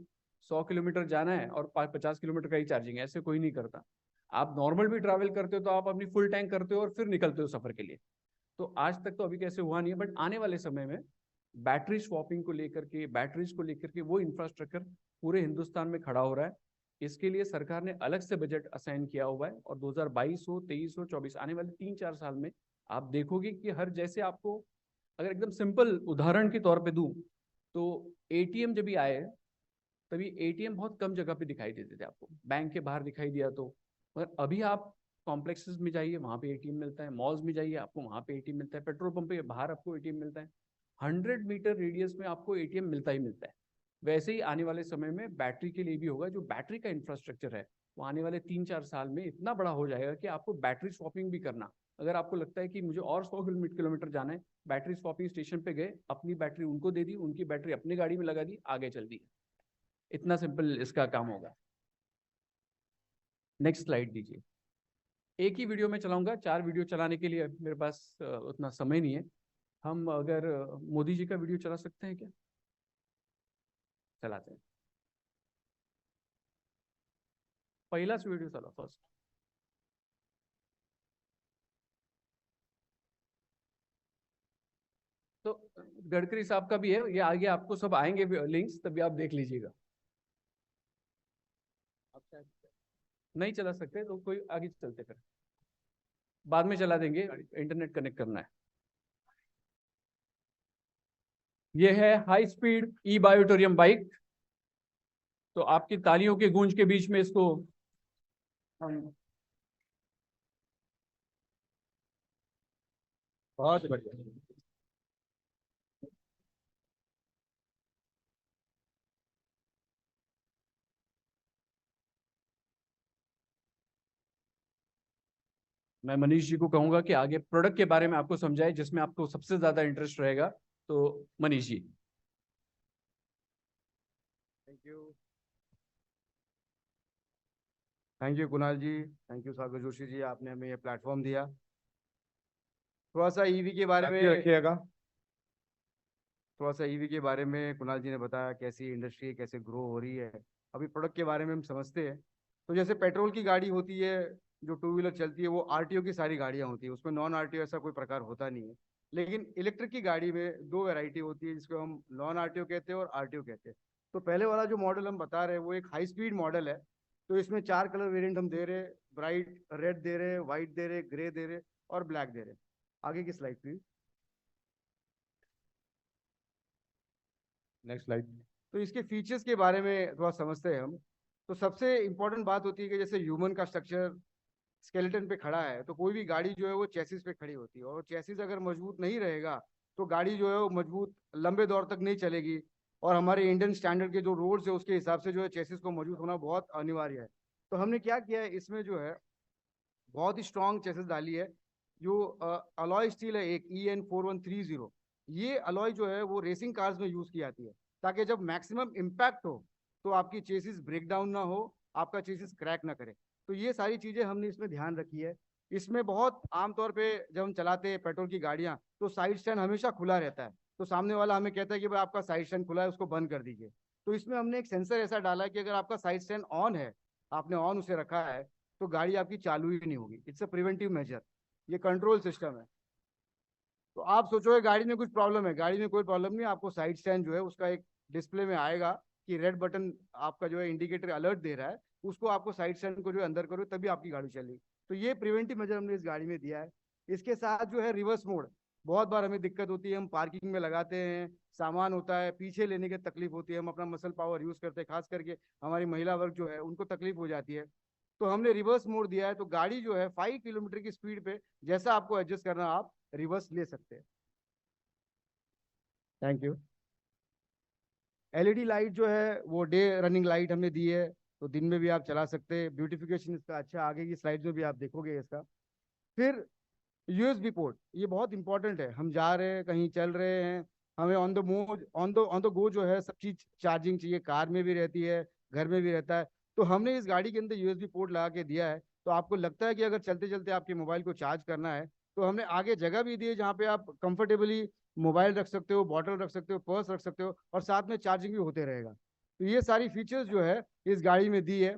100 किलोमीटर जाना है और 50 किलोमीटर का ही चार्जिंग है, ऐसे कोई नहीं करता। आप नॉर्मल भी ट्रैवल करते हो तो आप अपनी फुल टैंक करते हो और फिर निकलते हो सफर के लिए। तो आज तक तो अभी कैसे हुआ नहीं है, बट आने वाले समय में बैटरी स्वैपिंग को लेकर के, बैटरीज को लेकर के वो इंफ्रास्ट्रक्चर पूरे हिंदुस्तान में खड़ा हो रहा है। इसके लिए सरकार ने अलग से बजट असाइन किया हुआ है और 2022 हो, 23 हो, 24 आने वाले 3-4 साल में आप देखोगे कि हर, जैसे आपको अगर एकदम सिंपल उदाहरण के तौर पे दूं तो ATM जब भी आए तभी ATM बहुत कम जगह पे दिखाई देते थे आपको, बैंक के बाहर दिखाई दिया तो, मगर अभी आप कॉम्प्लेक्सेस में जाइए वहाँ पे ATM मिलता है, मॉल्स में जाइए आपको वहाँ पे ATM मिलता है, पेट्रोल पंप पे बाहर आपको ATM मिलता है, 100 मीटर रेडियस में आपको ATM मिलता ही मिलता है। वैसे ही आने वाले समय में बैटरी के लिए भी होगा। जो बैटरी का इंफ्रास्ट्रक्चर है वो आने वाले 3-4 साल में इतना बड़ा हो जाएगा कि आपको बैटरी स्वैपिंग भी करना, अगर आपको लगता है कि मुझे और 100 किलोमीटर जाना है, बैटरी स्वैपिंग स्टेशन पे गए, अपनी बैटरी उनको दे दी, उनकी बैटरी अपनी गाड़ी में लगा दी, आगे चल दी। इतना सिंपल इसका काम होगा। नेक्स्ट स्लाइड दीजिए। एक ही वीडियो में चलाऊंगा, 4 वीडियो चलाने के लिए मेरे पास उतना समय नहीं है। हम अगर मोदी जी का वीडियो चला सकते हैं क्या? चलाते हैं। पहला वीडियो चला फर्स्ट। तो गडकरी साहब का भी है, ये आगे आपको सब आएंगे लिंक्स, तभी आप देख लीजिएगा। नहीं चला सकते तो कोई आगे चलते, फिर बाद में चला देंगे, इंटरनेट कनेक्ट करना है। ये है हाई स्पीड ई बायोटोरियम बाइक। तो आपकी तालियों के गूंज के बीच में इसको हम बहुत बढ़िया। मैं मनीष जी को कहूंगा कि आगे प्रोडक्ट के बारे में आपको समझाए, जिसमें आपको सबसे ज्यादा इंटरेस्ट रहेगा। तो Manish ji. Thank you Kunal ji, thank you Sagar Joshi ji, आपने हमें ये प्लेटफॉर्म दिया। थोड़ा सा ईवी के बारे में रखिएगा। कुणाल जी ने बताया कैसी इंडस्ट्री कैसे ग्रो हो रही है। अभी प्रोडक्ट के बारे में हम समझते हैं। तो जैसे पेट्रोल की गाड़ी होती है, जो टू व्हीलर चलती है, वो आरटीओ की सारी गाड़ियाँ होती है, उसमें नॉन आरटीओ ऐसा कोई प्रकार होता नहीं है। लेकिन इलेक्ट्रिक की गाड़ी में दो वैरायटी होती है, जिसको हम नॉन आरटीओ कहते हैं और आरटीओ कहते हैं। तो पहले वाला जो मॉडल हम बता रहे हैं वो एक हाई स्पीड मॉडल है। तो इसमें 4 कलर वेरिएंट हम दे रहे हैं, ब्राइट रेड दे रहे हैं, व्हाइट दे रहे हैं, ग्रे दे रहे हैं और ब्लैक दे रहे हैं। आगे की स्लाइड प्लीज। Next slide. तो इसके फीचर्स के बारे में थोड़ा समझते हैं हम। तो सबसे इंपॉर्टेंट बात होती है कि जैसे ह्यूमन का स्ट्रक्चर स्केलेटन पे खड़ा है, तो कोई भी गाड़ी जो है वो चेसिस पे खड़ी होती है, और चेसिस अगर मजबूत नहीं रहेगा तो गाड़ी जो है वो मजबूत लंबे दौर तक नहीं चलेगी। और हमारे इंडियन स्टैंडर्ड के जो रोड्स है उसके हिसाब से जो है चेसिस को मजबूत होना बहुत अनिवार्य है। तो हमने क्या किया है, इसमें जो है बहुत ही स्ट्रॉन्ग चेसिस डाली है। जो अलॉय स्टील है एक EN4130, ये अलॉय जो है वो रेसिंग कार्स में यूज की जाती है, ताकि जब मैक्सिमम इम्पैक्ट हो तो आपकी चेसिस ब्रेक डाउन ना हो, आपका चेसिस क्रैक ना करे। तो ये सारी चीजें हमने इसमें ध्यान रखी है। इसमें बहुत आमतौर पे जब हम चलाते हैं पेट्रोल की गाड़ियां, तो साइड स्टैंड हमेशा खुला रहता है। तो सामने वाला हमें कहता है कि भाई आपका साइड स्टैंड खुला है, उसको बंद कर दीजिए। तो इसमें हमने एक सेंसर ऐसा डाला है कि अगर आपका साइड स्टैंड ऑन है, आपने ऑन उसे रखा है, तो गाड़ी आपकी चालू ही नहीं होगी। इट्स अ प्रिवेंटिव मेजर, ये कंट्रोल सिस्टम है। तो आप सोचोगे गाड़ी में कुछ प्रॉब्लम है, गाड़ी में कोई प्रॉब्लम नहीं। आपको साइड स्टैंड जो है उसका एक डिस्प्ले में आएगा कि रेड बटन आपका जो है इंडिकेटर अलर्ट दे रहा है, उसको आपको साइड स्टैंड को जो है अंदर करो, तभी आपकी गाड़ी चलेगी। तो ये प्रिवेंटिव मेजर हमने इस गाड़ी में दिया है। इसके साथ जो है रिवर्स मोड, बहुत बार हमें दिक्कत होती है, हम पार्किंग में लगाते हैं, सामान होता है, पीछे लेने की तकलीफ होती है, हम अपना मसल पावर यूज करते हैं, खास करके हमारी महिला वर्ग जो है उनको तकलीफ हो जाती है। तो हमने रिवर्स मोड दिया है, तो गाड़ी जो है 5 किलोमीटर की स्पीड पे जैसा आपको एडजस्ट करना, आप रिवर्स ले सकते हैं। Thank you. एलईडी लाइट जो है वो डे रनिंग लाइट हमने दी है, तो दिन में भी आप चला सकते हैं। ब्यूटिफिकेशन इसका अच्छा, आगे की स्लाइड में भी आप देखोगे इसका। फिर यूएसबी पोर्ट, ये बहुत इंपॉर्टेंट है। हम जा रहे हैं, कहीं चल रहे हैं, हमें ऑन द गो जो है सब चीज चार्जिंग चाहिए, कार में भी रहती है, घर में भी रहता है। तो हमने इस गाड़ी के अंदर यूएसबी पोर्ट लगा के दिया है। तो आपको लगता है कि अगर चलते चलते आपके मोबाइल को चार्ज करना है, तो हमने आगे जगह भी दी है जहाँ पे आप कंफर्टेबली मोबाइल रख सकते हो, बॉटल रख सकते हो, पर्स रख सकते हो, और साथ में चार्जिंग भी होते रहेगा। तो ये सारी फीचर्स जो है इस गाड़ी में दी है।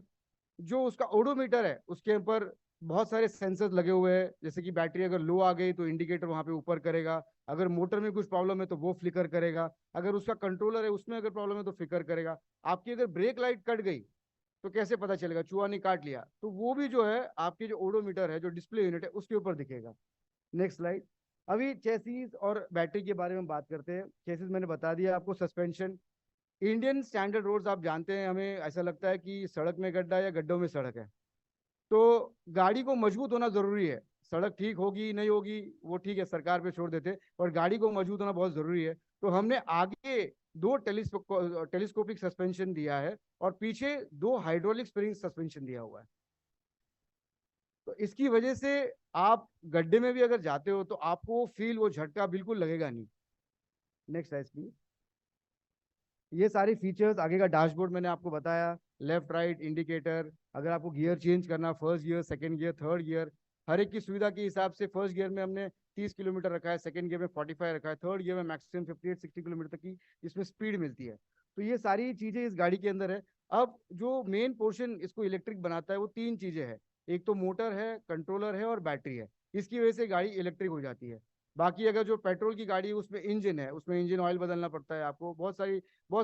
जो उसका ओडोमीटर है उसके ऊपर बहुत सारे सेंसर्स लगे हुए हैं, जैसे कि बैटरी अगर लो आ गई तो इंडिकेटर वहां पे ऊपर करेगा, अगर मोटर में कुछ प्रॉब्लम है तो वो फ्लिकर करेगा, अगर उसका कंट्रोलर है उसमें अगर प्रॉब्लम है तो फ्लिकर करेगा। आपकी अगर ब्रेक लाइट कट गई तो कैसे पता चलेगा, चूहा ने काट लिया, तो वो भी जो है आपकी जो ओडोमीटर है, जो डिस्प्ले यूनिट है, उसके ऊपर दिखेगा। Next slide. अभी चेसिस और बैटरी के बारे में बात करते हैं। चेसिस मैंने बता दिया आपको। सस्पेंशन, इंडियन स्टैंडर्ड रोड्स आप जानते हैं, हमें ऐसा लगता है कि सड़क में गड्ढा या गड्ढों में सड़क है। तो गाड़ी को मजबूत होना जरूरी है। सड़क ठीक होगी नहीं होगी वो ठीक है, सरकार पे छोड़ देते, और गाड़ी को मजबूत होना बहुत जरूरी है। तो हमने आगे 2 टेलीस्कोपिक सस्पेंशन दिया है, और पीछे 2 हाइड्रोलिक स्प्रिंग सस्पेंशन दिया हुआ है। तो इसकी वजह से आप गड्ढे में भी अगर जाते हो तो आपको फील, वो झटका बिल्कुल लगेगा नहीं। Next size please. ये सारी फीचर्स, आगे का डैशबोर्ड मैंने आपको बताया, लेफ्ट राइट इंडिकेटर, अगर आपको गियर चेंज करना, first gear, second gear, third gear, हर एक की सुविधा के हिसाब से फर्स्ट गियर में हमने 30 किलोमीटर रखा है, सेकंड गियर में 45 रखा है, थर्ड गियर में मैक्सिमम 58-60 किलोमीटर तक की इसमें स्पीड मिलती है। तो ये सारी चीजें इस गाड़ी के अंदर है। अब जो मेन पोर्शन इसको इलेक्ट्रिक बनाता है वो तीन चीजें हैं, एक तो मोटर है, कंट्रोलर है और बैटरी है। इसकी वजह से गाड़ी इलेक्ट्रिक हो जाती है। बाकी अगर जो पेट्रोल की गाड़ी है उसमें इंजन है, उसमें इंजन ऑयल बदलना पड़ता है आपको, बहुत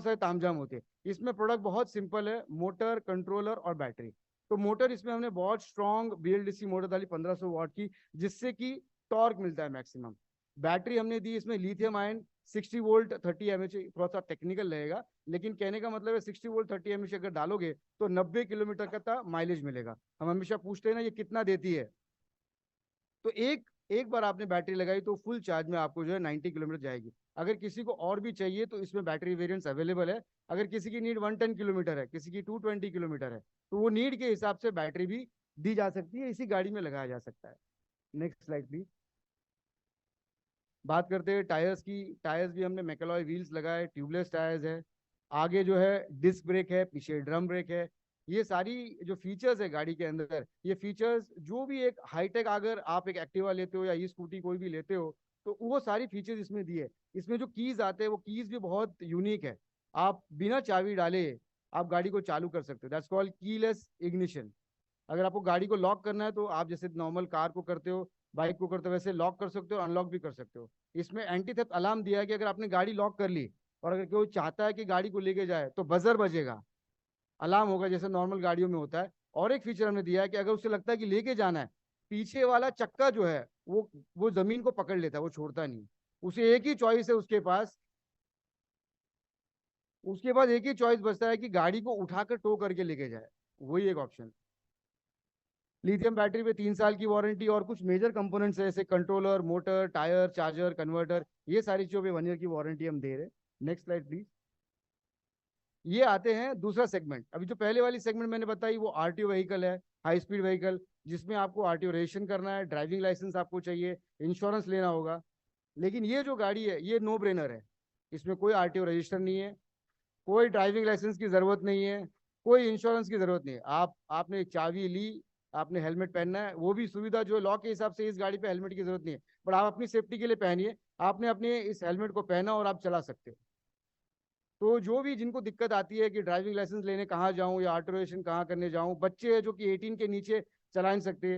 सारे तामझाम होते हैं। इसमें प्रोडक्ट बहुत सिंपल है, मोटर, कंट्रोलर और बैटरी। तो मोटर इसमें हमने बहुत स्ट्रॉन्ग BLDC मोटर डाली 1500 वॉट की, जिससे कि टॉर्क मिलता है मैक्सिमम। बैटरी हमने दी इसमें लिथियम आयन 60 वोल्ट 30 mAh, थोड़ा सा टेक्निकल रहेगा लेकिन कहने का मतलब है 60 वोल्ट 30 mAh अगर डालोगे तो 90 किलोमीटर का माइलेज मिलेगा। हम हमेशा पूछते हैं ना ये कितना देती है, तो एक बार आपने बैटरी लगाई तो फुल चार्ज में आपको जो है 90 किलोमीटर जाएगी। अगर किसी को और भी चाहिए तो इसमें बैटरी वेरिएंट्स अवेलेबल है। अगर किसी की नीड 110 किलोमीटर है, किसी की 220 किलोमीटर है, तो वो नीड के हिसाब से बैटरी भी दी जा सकती है, इसी गाड़ी में लगाया जा सकता है। Next slide please. बात करते हैं टायर्स की। टायर्स भी हमने मैकेलॉय व्हील्स लगाए, ट्यूबलेस टायर्स है। आगे जो है डिस्क ब्रेक है, पीछे ड्रम ब्रेक है। ये सारी जो फीचर्स है गाड़ी के अंदर, ये फीचर्स जो भी एक हाईटेक, अगर आप एक एक्टिवा लेते हो या ई स्कूटी कोई भी लेते हो तो वो सारी फीचर्स इसमें दिए। इसमें जो कीज आते हैं वो कीज भी बहुत यूनिक है। आप बिना चाबी डाले आप गाड़ी को चालू कर सकते हो, दैट्स कॉल्ड कीलेस इग्निशन। अगर आपको गाड़ी को लॉक करना है तो आप जैसे नॉर्मल कार को करते हो, बाइक को करते हो, वैसे लॉक कर सकते हो, अनलॉक भी कर सकते हो। इसमें एंटी थेफ्ट अलार्म दिया है कि अगर आपने गाड़ी लॉक कर ली और अगर कोई चाहता है कि गाड़ी को लेके जाए तो बजर बजेगा, अलार्म होगा जैसे नॉर्मल गाड़ियों में होता है। और एक फीचर हमने दिया है कि अगर उसे लगता है कि लेके जाना है, पीछे वाला चक्का जो है वो जमीन को पकड़ लेता है, वो छोड़ता नहीं। उसे एक ही चॉइस है उसके पास एक ही चॉइस बचता है कि गाड़ी को उठाकर टो करके लेके जाए, वही एक ऑप्शन। लिथियम बैटरी पे 3 साल की वारंटी और कुछ मेजर कंपोनेंट्स है जैसे controller, motor, tyre, charger, converter, ये सारी चीजों पे 1 ईयर की वारंटी हम दे रहे हैं। Next slide please. ये आते हैं दूसरा सेगमेंट। अभी जो पहले वाली सेगमेंट मैंने बताई वो आरटीओ व्हीकल है, हाई स्पीड व्हीकल, जिसमें आपको आरटीओ रजिस्ट्रेशन करना है, ड्राइविंग लाइसेंस आपको चाहिए, इंश्योरेंस लेना होगा। लेकिन ये जो गाड़ी है ये नो ब्रेनर है, इसमें कोई आरटीओ रजिस्टर नहीं है, कोई ड्राइविंग लाइसेंस की जरूरत नहीं है, कोई इंश्योरेंस की जरूरत नहीं है। आपने चाबी ली, आपने हेलमेट पहनना है, वो भी सुविधा जो है लॉ के हिसाब से इस गाड़ी पे हेलमेट की जरूरत नहीं है, बट आप अपनी सेफ्टी के लिए पहनिए। आपने अपने इस हेलमेट को पहना और आप चला सकते हो। तो जो भी जिनको दिक्कत आती है कि ड्राइविंग लाइसेंस लेने कहाँ जाऊँ या ऑटो रजिस्ट्रेशन कहाँ करने जाऊँ, बच्चे हैं जो कि 18 के नीचे चला नहीं सकते,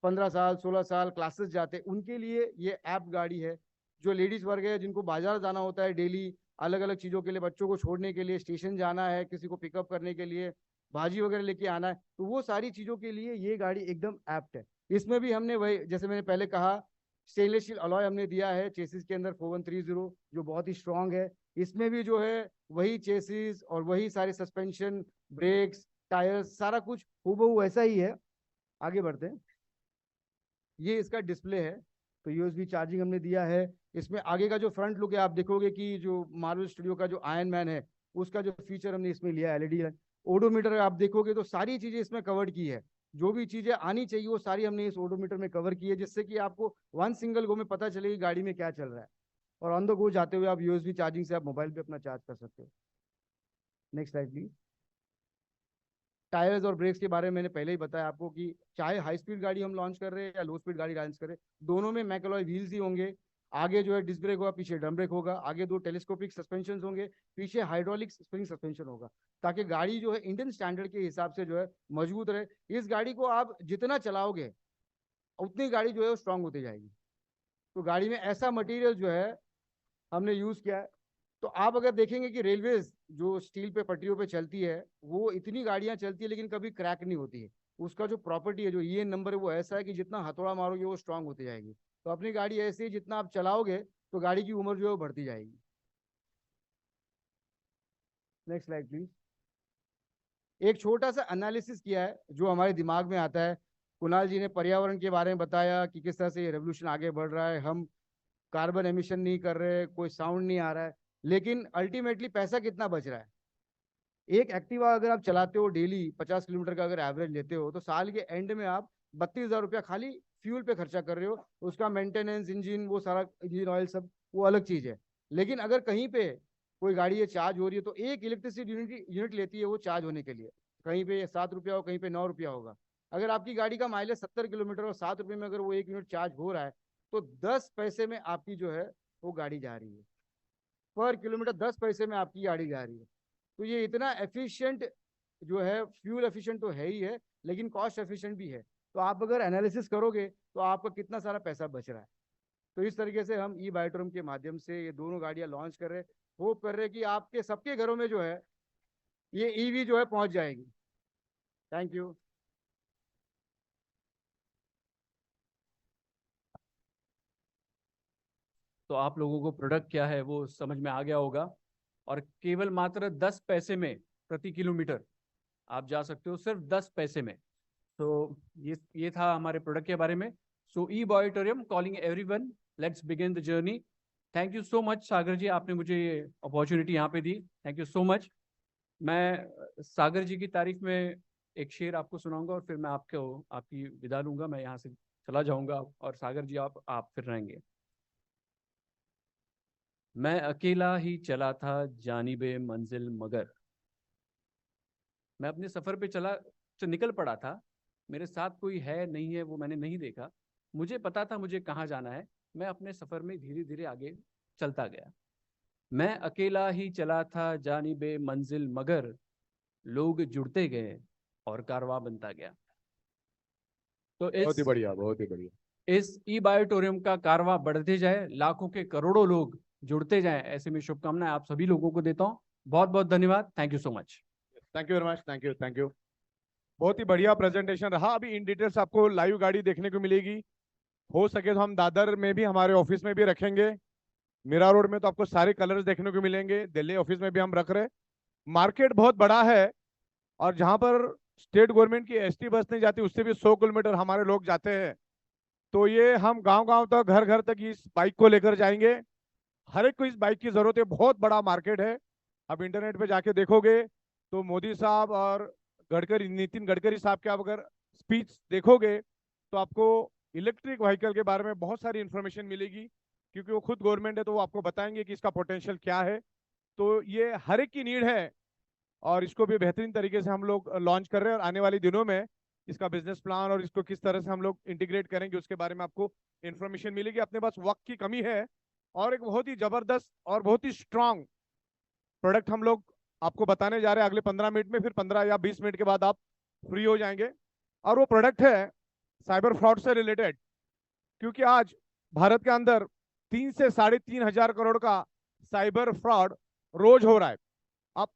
15 साल 16 साल क्लासेस जाते, उनके लिए ये ऐप गाड़ी है। जो लेडीज वर्ग है जिनको बाजार जाना होता है डेली, अलग अलग चीज़ों के लिए, बच्चों को छोड़ने के लिए, स्टेशन जाना है, किसी को पिकअप करने के लिए, भाजी वगैरह लेके आना है, तो वो सारी चीज़ों के लिए ये गाड़ी एकदम ऐप्ट है। इसमें भी हमने वही, जैसे मैंने पहले कहा, स्टेनलेस स्टील अलॉय हमने दिया है चेसिस के अंदर 4130, जो बहुत ही स्ट्रांग है। इसमें भी जो है वही चेसिस और वही सारे सस्पेंशन, ब्रेक्स, टायर्स, सारा कुछ हूबहू वैसा ही है। आगे बढ़ते हैं। ये इसका डिस्प्ले है, तो यूएसबी चार्जिंग हमने दिया है। इसमें आगे का जो फ्रंट लुक है आप देखोगे कि जो मार्वल स्टूडियो का जो आयरन मैन है उसका जो फीचर हमने इसमें लिया है, एलईडी ओडोमीटर आप देखोगे तो सारी चीजें इसमें कवर्ड की है। जो भी चीजें आनी चाहिए वो सारी हमने इस ओडोमीटर में कवर की है, जिससे कि आपको वन सिंगल गो में पता चले कि गाड़ी में क्या चल रहा है। और ऑन द गो जाते हुए आप यूएसबी चार्जिंग से आप मोबाइल पे अपना चार्ज कर सकते हो। Next slide please. टायर्स और ब्रेक्स के बारे में मैंने पहले ही बताया आपको कि चाहे हाई स्पीड गाड़ी हम लॉन्च कर रहे हैं या लो स्पीड गाड़ी लॉन्च कर रहे हैं, दोनों में मैकेलॉय व्हील्स ही होंगे। आगे जो है डिस्क ब्रेक होगा, पीछे ड्रम ब्रेक होगा, आगे 2 टेलीस्कोपिक सस्पेंशन होंगे, पीछे हाइड्रोलिक स्प्रिंग सस्पेंशन होगा, ताकि गाड़ी जो है इंडियन स्टैंडर्ड के हिसाब से जो है मजबूत रहे। इस गाड़ी को आप जितना चलाओगे उतनी गाड़ी जो है वो स्ट्रांग होती जाएगी। तो गाड़ी में ऐसा मटेरियल जो है हमने यूज किया है। तो आप अगर देखेंगे कि रेलवेज जो स्टील पे पटरियों पे चलती है वो इतनी गाड़ियां चलती है लेकिन कभी क्रैक नहीं होती है। उसका जो प्रॉपर्टी है, जो ईएन नंबर है, वो ऐसा है कि जितना हथौड़ा मारोगे वो स्ट्रांग होती जाएगी। तो अपनी गाड़ी ऐसे ही जितना आप चलाओगे तो गाड़ी की उम्र जो है वो बढ़ती जाएगी। Next slide please. एक छोटा सा एनालिसिस किया है जो हमारे दिमाग में आता है। कुणाल जी ने पर्यावरण के बारे में बताया कि किस तरह से ये रेवोल्यूशन आगे बढ़ रहा है, हम कार्बन एमिशन नहीं कर रहे, कोई साउंड नहीं आ रहा है, लेकिन अल्टीमेटली पैसा कितना बच रहा है। एक एक्टिवा अगर आप चलाते हो डेली 50 किलोमीटर का अगर एवरेज लेते हो तो साल के एंड में आप 32,000 रुपया खाली फ्यूल पे खर्चा कर रहे हो। उसका मेंटेनेंस, इंजन, वो सारा इंजन ऑयल सब वो अलग चीज है। लेकिन अगर कहीं पे कोई गाड़ी ये चार्ज हो रही है तो एक इलेक्ट्रिसिटी यूनिट लेती है वो चार्ज होने के लिए, कहीं पे 7 रुपया हो, कहीं पे 9 रुपया होगा। अगर आपकी गाड़ी का माइलेज 70 किलोमीटर और 7 रुपए में अगर वो 1 यूनिट चार्ज हो रहा है, तो 10 पैसे में आपकी जो है वो गाड़ी जा रही है, पर किलोमीटर 10 पैसे में आपकी गाड़ी जा रही है। तो ये इतना एफिशिएंट जो है, फ्यूल एफिशिएंट तो है ही है, लेकिन कॉस्ट एफिशिएंट भी है। तो आप अगर एनालिसिस करोगे तो आपका कितना सारा पैसा बच रहा है। तो इस तरीके से हम ई बायोट्रोम के माध्यम से ये दोनों गाड़ियां लॉन्च कर रहे हैं। होप कर रहे हैं कि आपके सबके घरों में जो है ये ईवी जो है पहुंच जाएगी। Thank you. तो आप लोगों को प्रोडक्ट क्या है वो समझ में आ गया होगा, और केवल मात्र 10 पैसे में प्रति किलोमीटर आप जा सकते हो, सिर्फ 10 पैसे में। तो ये था हमारे प्रोडक्ट के बारे में। सो ई बायोटोरियम calling everyone, let's begin the journey. Thank you so much Sagar ji, आपने मुझे ये अपॉर्चुनिटी यहाँ पे दी। Thank you so much. मैं सागर जी की तारीफ में एक शेर आपको सुनाऊंगा और फिर मैं आपकी विदा लूंगा, मैं यहाँ से चला जाऊंगा और सागर जी आप फिर रहेंगे। मैं अकेला ही चला था जानिबे मंजिल मगर, मैं अपने सफर पे निकल पड़ा था, मेरे साथ कोई है नहीं है वो मैंने नहीं देखा, मुझे पता था मुझे कहाँ जाना है, मैं अपने सफर में धीरे धीरे आगे चलता गया। मैं अकेला ही चला था जानिबे मंजिल मगर, लोग जुड़ते गए और कारवां बनता गया। तो बहुत ही बढ़िया, बहुत ही बढ़िया। इस ई बायोटोरियम का कारवां बढ़ते जाए, लाखों के करोड़ों लोग जुड़ते जाएं, ऐसे में शुभकामनाएं आप सभी लोगों को देता हूं। बहुत बहुत धन्यवाद। Thank you so much. Thank you very much. Thank you, thank you. बहुत ही बढ़िया प्रेजेंटेशन रहा। अभी इन डिटेल्स आपको लाइव गाड़ी देखने को मिलेगी। हो सके तो हम दादर में भी, हमारे ऑफिस में भी रखेंगे। मीरा रोड में तो आपको सारे कलर्स देखने को मिलेंगे। दिल्ली ऑफिस में भी हम रख रहे। मार्केट बहुत बड़ा है, और जहां पर स्टेट गवर्नमेंट की एसटी बस नहीं जाती उससे भी 100 किलोमीटर हमारे लोग जाते हैं। तो ये हम गांव गांव तक, घर घर तक इस बाइक को लेकर जाएंगे। हर एक को इस बाइक की जरूरत है। बहुत बड़ा मार्केट है। अब इंटरनेट पे जाके देखोगे तो मोदी साहब और गडकरी, नितिन गडकरी साहब के आप अगर स्पीच देखोगे तो आपको इलेक्ट्रिक व्हीकल के बारे में बहुत सारी इंफॉर्मेशन मिलेगी, क्योंकि वो खुद गवर्नमेंट है, तो वो आपको बताएंगे कि इसका पोटेंशियल क्या है। तो ये हर एक की नीड है, और इसको भी बेहतरीन तरीके से हम लोग लॉन्च कर रहे हैं। और आने वाले दिनों में इसका बिजनेस प्लान और इसको किस तरह से हम लोग इंटीग्रेट करेंगे उसके बारे में आपको इन्फॉर्मेशन मिलेगी। अपने पास वक्त की कमी है, और एक बहुत ही जबरदस्त और बहुत ही स्ट्रांग प्रोडक्ट हम लोग आपको बताने जा रहे हैं अगले 15 मिनट में। फिर 15 या 20 मिनट के बाद आप फ्री हो जाएंगे। और वो प्रोडक्ट है साइबर फ्रॉड से रिलेटेड, क्योंकि आज भारत के अंदर 3 से 3.5 करोड़ का साइबर फ्रॉड रोज हो रहा है। आप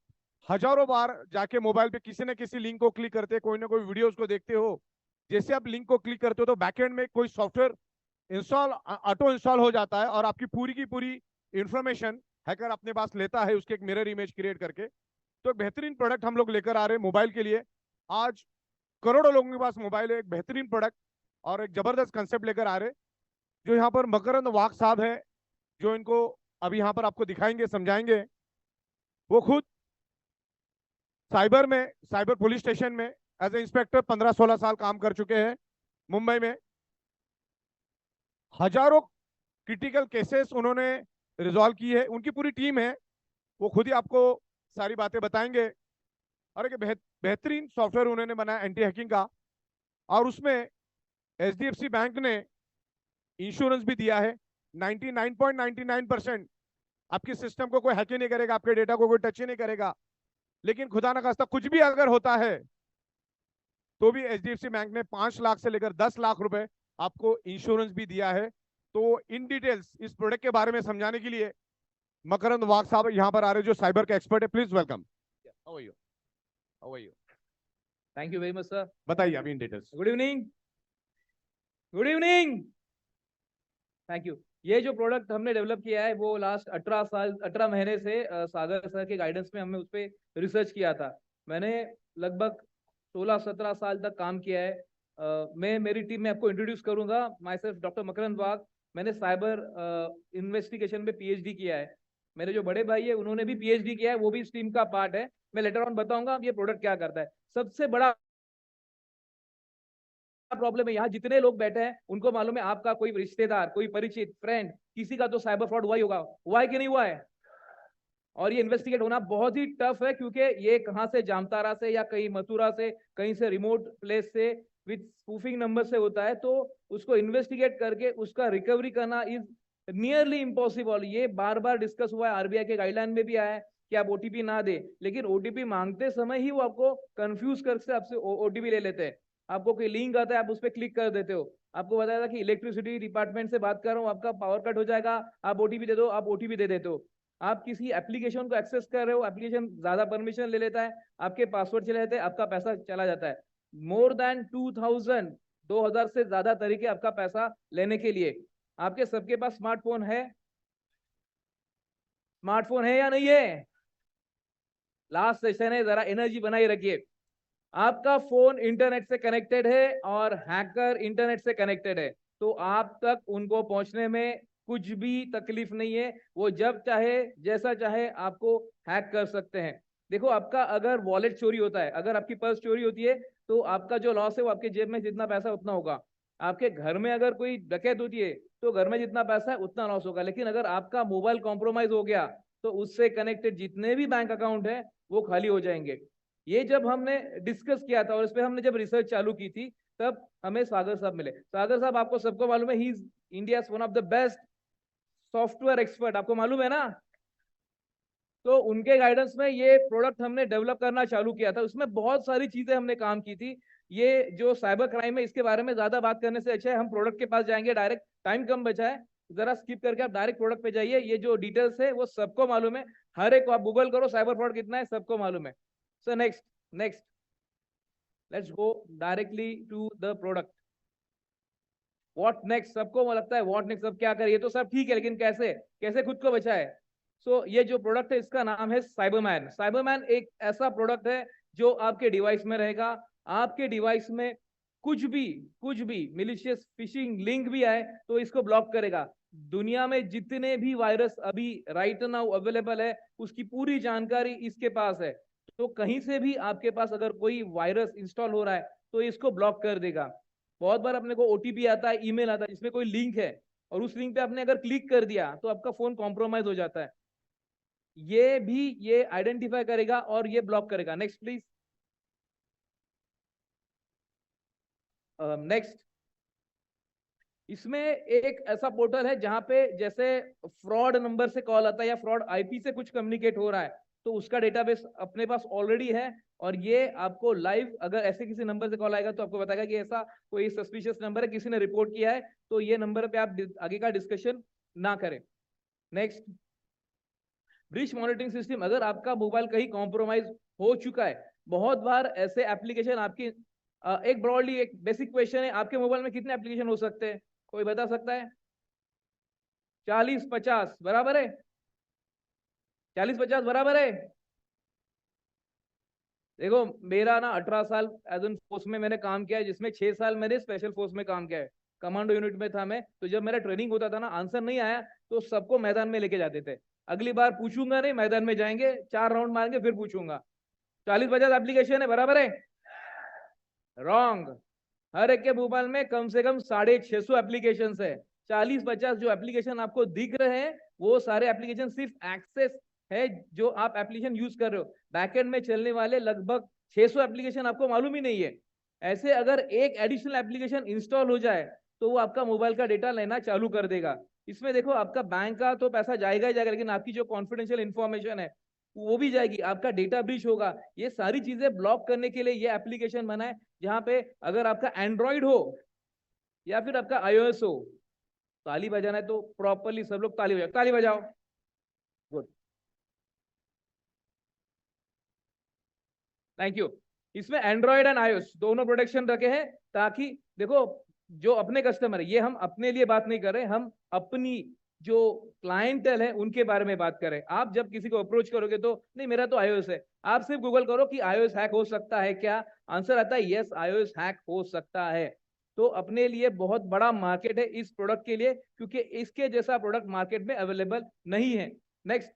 हजारों बार जाके मोबाइल पे किसी न किसी लिंक को क्लिक करते, कोई ना कोई वीडियो उसको देखते हो। जैसे आप लिंक को क्लिक करते हो तो बैकएंड में कोई सॉफ्टवेयर ऑटो इंस्टॉल हो जाता है, और आपकी पूरी की पूरी इंफॉर्मेशन हैकर अपने पास लेता है, उसके एक मिरर इमेज क्रिएट करके। तो एक बेहतरीन प्रोडक्ट हम लोग लेकर आ रहे हैं मोबाइल के लिए। आज करोड़ों लोगों के पास मोबाइल है। एक बेहतरीन प्रोडक्ट और एक जबरदस्त कंसेप्ट लेकर आ रहे हैं, जो यहाँ पर मकरंद वाघ साहब है, जो इनको अभी यहाँ पर आपको दिखाएंगे, समझाएंगे। वो खुद साइबर पुलिस स्टेशन में एज ए इंस्पेक्टर 15-16 साल काम कर चुके हैं मुंबई में। हजारों क्रिटिकल केसेस उन्होंने रिजॉल्व की है, उनकी पूरी टीम है। वो खुद ही आपको सारी बातें बताएंगे। और एक बेहतरीन सॉफ्टवेयर उन्होंने बनाया एंटी हैकिंग का, और उसमें एचडीएफसी बैंक ने इंश्योरेंस भी दिया है। 99.99% आपके सिस्टम को कोई हैक ही नहीं करेगा, आपके डेटा को कोई टच ही नहीं करेगा। लेकिन खुदा ना खास्ता कुछ भी अगर होता है तो भी एचडीएफसी बैंक ने 5 लाख से लेकर 10 लाख रुपए आपको इंश्योरेंस भी दिया है। तो इन डिटेल्स इस प्रोडक्ट के बारे में समझाने के लिए मकरंद वाघ साहब यहाँ पर आ रहे, जो साइबर के एक्सपर्ट है। Please welcome. How are you? Thank you very much sir. बताइए अभी in details. Good evening. Good evening. Thank you. ये जो प्रोडक्ट हमने डेवलप किया है वो लास्ट 18 महीने से सागर सर के गाइडेंस में हमने उस पर रिसर्च किया था। मैंने लगभग 16-17 साल तक काम किया है। मैं मेरी टीम में आपको इंट्रोड्यूस करूंगा। माई सेल्फ डॉक्टर मकरंद वाघ। मैंने साइबर इन्वेस्टिगेशन में पीएचडी किया है। मेरे जो बड़े भाई है उन्होंने भी पीएचडी किया है, वो भी इस टीम का पार्ट है। मैं लेटर ऑन बताऊंगा ये प्रोडक्ट क्या करता है। सबसे बड़ा प्रॉब्लम है, यहाँ जितने लोग बैठे हैं उनको मालूम है आपका कोई रिश्तेदार, कोई परिचित, फ्रेंड, किसी का तो साइबर फ्रॉड हुआ ही होगा। हुआ है कि नहीं हुआ है? और ये इन्वेस्टिगेट होना बहुत ही टफ है, क्योंकि ये कहाँ से, जामतारा से या कहीं मथुरा से, कहीं से रिमोट प्लेस से विथ स्पूफिंग नंबर से होता है, तो उसको इन्वेस्टिगेट करके उसका रिकवरी करना इज नियरली इम्पॉसिबल। ये बार बार डिस्कस हुआ है, आरबीआई के गाइडलाइन में भी आया है कि आप ओटीपी ना दे, लेकिन ओटीपी मांगते समय ही वो आपको कंफ्यूज करके आपसे ओटीपी ले लेते हैं। आपको कोई लिंक आता है, आप उस पर क्लिक कर देते हो, आपको बताया था कि इलेक्ट्रिसिटी डिपार्टमेंट से बात कर रहा हूँ, आपका पावर कट हो जाएगा, आप ओटीपी दे दो, आप ओटीपी दे देते हो। आप किसी एप्लीकेशन को एक्सेस कर रहे हो, एप्लीकेशन ज्यादा परमिशन ले लेता है, आपके पासवर्ड चले जाते हैं, आपका पैसा चला जाता है। मोर देन 2000 से ज्यादा तरीके आपका पैसा लेने के लिए। आपके सबके पास स्मार्टफोन है? स्मार्टफोन है या नहीं है? लास्ट सेशन है, जरा एनर्जी बनाए रखिए। आपका फोन इंटरनेट से कनेक्टेड है और हैकर इंटरनेट से कनेक्टेड है, तो आप तक उनको पहुंचने में कुछ भी तकलीफ नहीं है। वो जब चाहे जैसा चाहे आपको हैक कर सकते हैं। देखो, आपका अगर वॉलेट चोरी होता है, अगर आपकी पर्स चोरी होती है, तो आपका जो लॉस है वो आपके जेब में जितना पैसा उतना होगा। आपके घर में अगर कोई डकैत होती है, तो घर में जितना पैसा है उतना लॉस होगा। लेकिन अगर आपका मोबाइल कॉम्प्रोमाइज हो गया, तो उससे कनेक्टेड जितने भी बैंक अकाउंट है वो खाली हो जाएंगे। ये जब हमने डिस्कस किया था और इस पे हमने जब रिसर्च चालू की थी, तब हमें सागर साहब मिले। सागर साहब आपको सबको मालूम है, he is India one of the best software expert, आपको मालूम है ना। तो उनके गाइडेंस में ये प्रोडक्ट हमने डेवलप करना चालू किया था। उसमें बहुत सारी चीजें हमने काम की थी। ये जो साइबर क्राइम है, इसके बारे में ज्यादा बात करने से अच्छा है हम प्रोडक्ट के पास जाएंगे डायरेक्ट, टाइम कम बचा है, जरा स्किप करके आप डायरेक्ट प्रोडक्ट पे जाइए। ये जो डिटेल्स है वो सबको मालूम है, हर एक को आप गूगल करो, साइबर फ्रॉड कितना है सबको मालूम है। So next let's go directly to the product. What next, सबको लगता है व्हाट नेक्स्ट, अब क्या करें, ये तो सब ठीक है, लेकिन कैसे कैसे खुद को बचाए। सो ये जो प्रोडक्ट है इसका नाम है साइबरमैन। साइबरमैन एक ऐसा प्रोडक्ट है जो आपके डिवाइस में रहेगा। आपके डिवाइस में कुछ भी मिलिशियस फिशिंग लिंक भी आए तो इसको ब्लॉक करेगा। दुनिया में जितने भी वायरस अभी राइट नाउ अवेलेबल है, उसकी पूरी जानकारी इसके पास है। तो कहीं से भी आपके पास अगर कोई वायरस इंस्टॉल हो रहा है तो इसको ब्लॉक कर देगा। बहुत बार अपने को ओटीपी आता है, ईमेल आता है जिसमें कोई लिंक है, और उस लिंक पे आपने अगर क्लिक कर दिया तो आपका फोन कॉम्प्रोमाइज हो जाता है। ये भी ये आइडेंटिफाई करेगा और ये ब्लॉक करेगा। Next please. नेक्स्ट, इसमें एक ऐसा पोर्टल है जहां पे जैसे फ्रॉड नंबर से कॉल आता है या फ्रॉड आईपी से कुछ कम्युनिकेट हो रहा है, तो उसका डेटाबेस अपने पास ऑलरेडी है। और ये आपको लाइव अगर ऐसे किसी नंबर से कॉल आएगा तो आपको बताएगा कि ऐसा कोई सस्पिशियस नंबर है, किसी ने रिपोर्ट किया है, तो ये नंबर पे आप आगे का डिस्कशन ना करें। Next, breach monitoring system. अगर आपका मोबाइल कहीं कॉम्प्रोमाइज हो चुका है, बहुत बार ऐसे एप्लीकेशन आपकी एक ब्रॉडली एक बेसिक क्वेश्चन है, आपके मोबाइल में कितने एप्लीकेशन हो सकते हैं, कोई बता सकता है? 40-50 बराबर है? 40-50 बराबर है? देखो, मेरा ना 18 साल एज एन फोर्स में मैंने काम किया है, जिसमें 6 साल मैंने स्पेशल फोर्स में काम किया है, कमांडो यूनिट में था मैं। तो जब मेरा ट्रेनिंग होता था ना, आंसर नहीं आया तो सबको मैदान में लेके जाते थे। अगली बार पूछूंगा नहीं, मैदान में जाएंगे, 4 राउंड मारेंगे फिर पूछूंगा। 40-50 एप्लीकेशन है, बराबर है? रॉन्ग। हर एक के मोबाइल में कम से कम 650 एप्लीकेशन है। 40-50 जो एप्लीकेशन आपको दिख रहे हैं वो सारे एप्लीकेशन सिर्फ एक्सेस है जो आप एप्लीकेशन यूज कर रहे हो। बैकएंड में चलने वाले लगभग 600 एप्लीकेशन आपको मालूम ही नहीं है। ऐसे अगर एक एडिशनल एप्लीकेशन इंस्टॉल हो जाए तो वो आपका मोबाइल का डेटा लेना चालू कर देगा। इसमें देखो, आपका बैंक का तो पैसा जाएगा ही जाएगा, लेकिन आपकी जो कॉन्फिडेंशियल इंफॉर्मेशन है वो भी जाएगी, आपका डेटा ब्रीच होगा। ये सारी चीजें ब्लॉक करने के लिए ये एप्लीकेशन बना है, जहां पे अगर आपका एंड्रॉइड हो या फिर आपका iOS हो, ताली बजाना है तो प्रॉपरली सब लोग ताली बजाओ, ताली बजाओ। Good, thank you. इसमें एंड्रॉइड एंड iOS दोनों प्रोटेक्शन रखे हैं, ताकि देखो, जो अपने कस्टमर है, ये हम अपने लिए बात नहीं कर रहे, हम अपनी जो क्लाइंटल है उनके बारे में बात करें। आप जब किसी को अप्रोच करोगे तो नहीं मेरा तो iOS है, आप सिर्फ गूगल करो कि iOS हैक हो सकता है क्या, आंसर आता है यस iOS हैक हो सकता है। तो अपने लिए बहुत बड़ा मार्केट है इस प्रोडक्ट के लिए, क्योंकि इसके जैसा प्रोडक्ट मार्केट में अवेलेबल नहीं है। नेक्स्ट,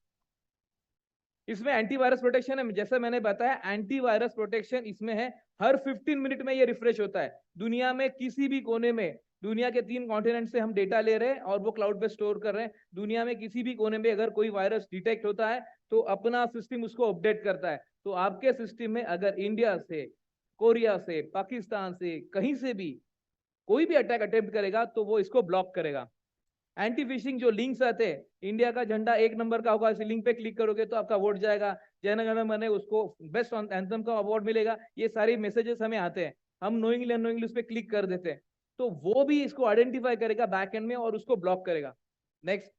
इसमें एंटीवायरस प्रोटेक्शन है, जैसे मैंने बताया एंटीवायरस प्रोटेक्शन इसमें है। हर 15 मिनट में ये रिफ्रेश होता है। दुनिया में किसी भी कोने में, दुनिया के 3 कॉन्टिनेंट से हम डेटा ले रहे हैं और वो क्लाउड पे स्टोर कर रहे हैं। दुनिया में किसी भी कोने में अगर कोई वायरस डिटेक्ट होता है तो अपना सिस्टम उसको अपडेट करता है। तो आपके सिस्टम में अगर इंडिया से, कोरिया से, पाकिस्तान से, कहीं से भी कोई भी अटैक अटेम्प्ट करेगा तो वो इसको ब्लॉक करेगा। एंटी फिशिंग जो लिंक्स आते हैं, इंडिया का झंडा 1 नंबर का होगा, इस लिंक पे क्लिक करोगे तो आपका वोट जाएगा, जन गण मन उसको बेस्ट एंथम का अवार्ड मिलेगा, ये सारी मैसेजेस हमें आते हैं, हम नोइंगली अननोइंगली उस पर क्लिक कर देते हैं। तो वो भी इसको आइडेंटिफाई करेगा बैक एंड में और उसको ब्लॉक करेगा। Next,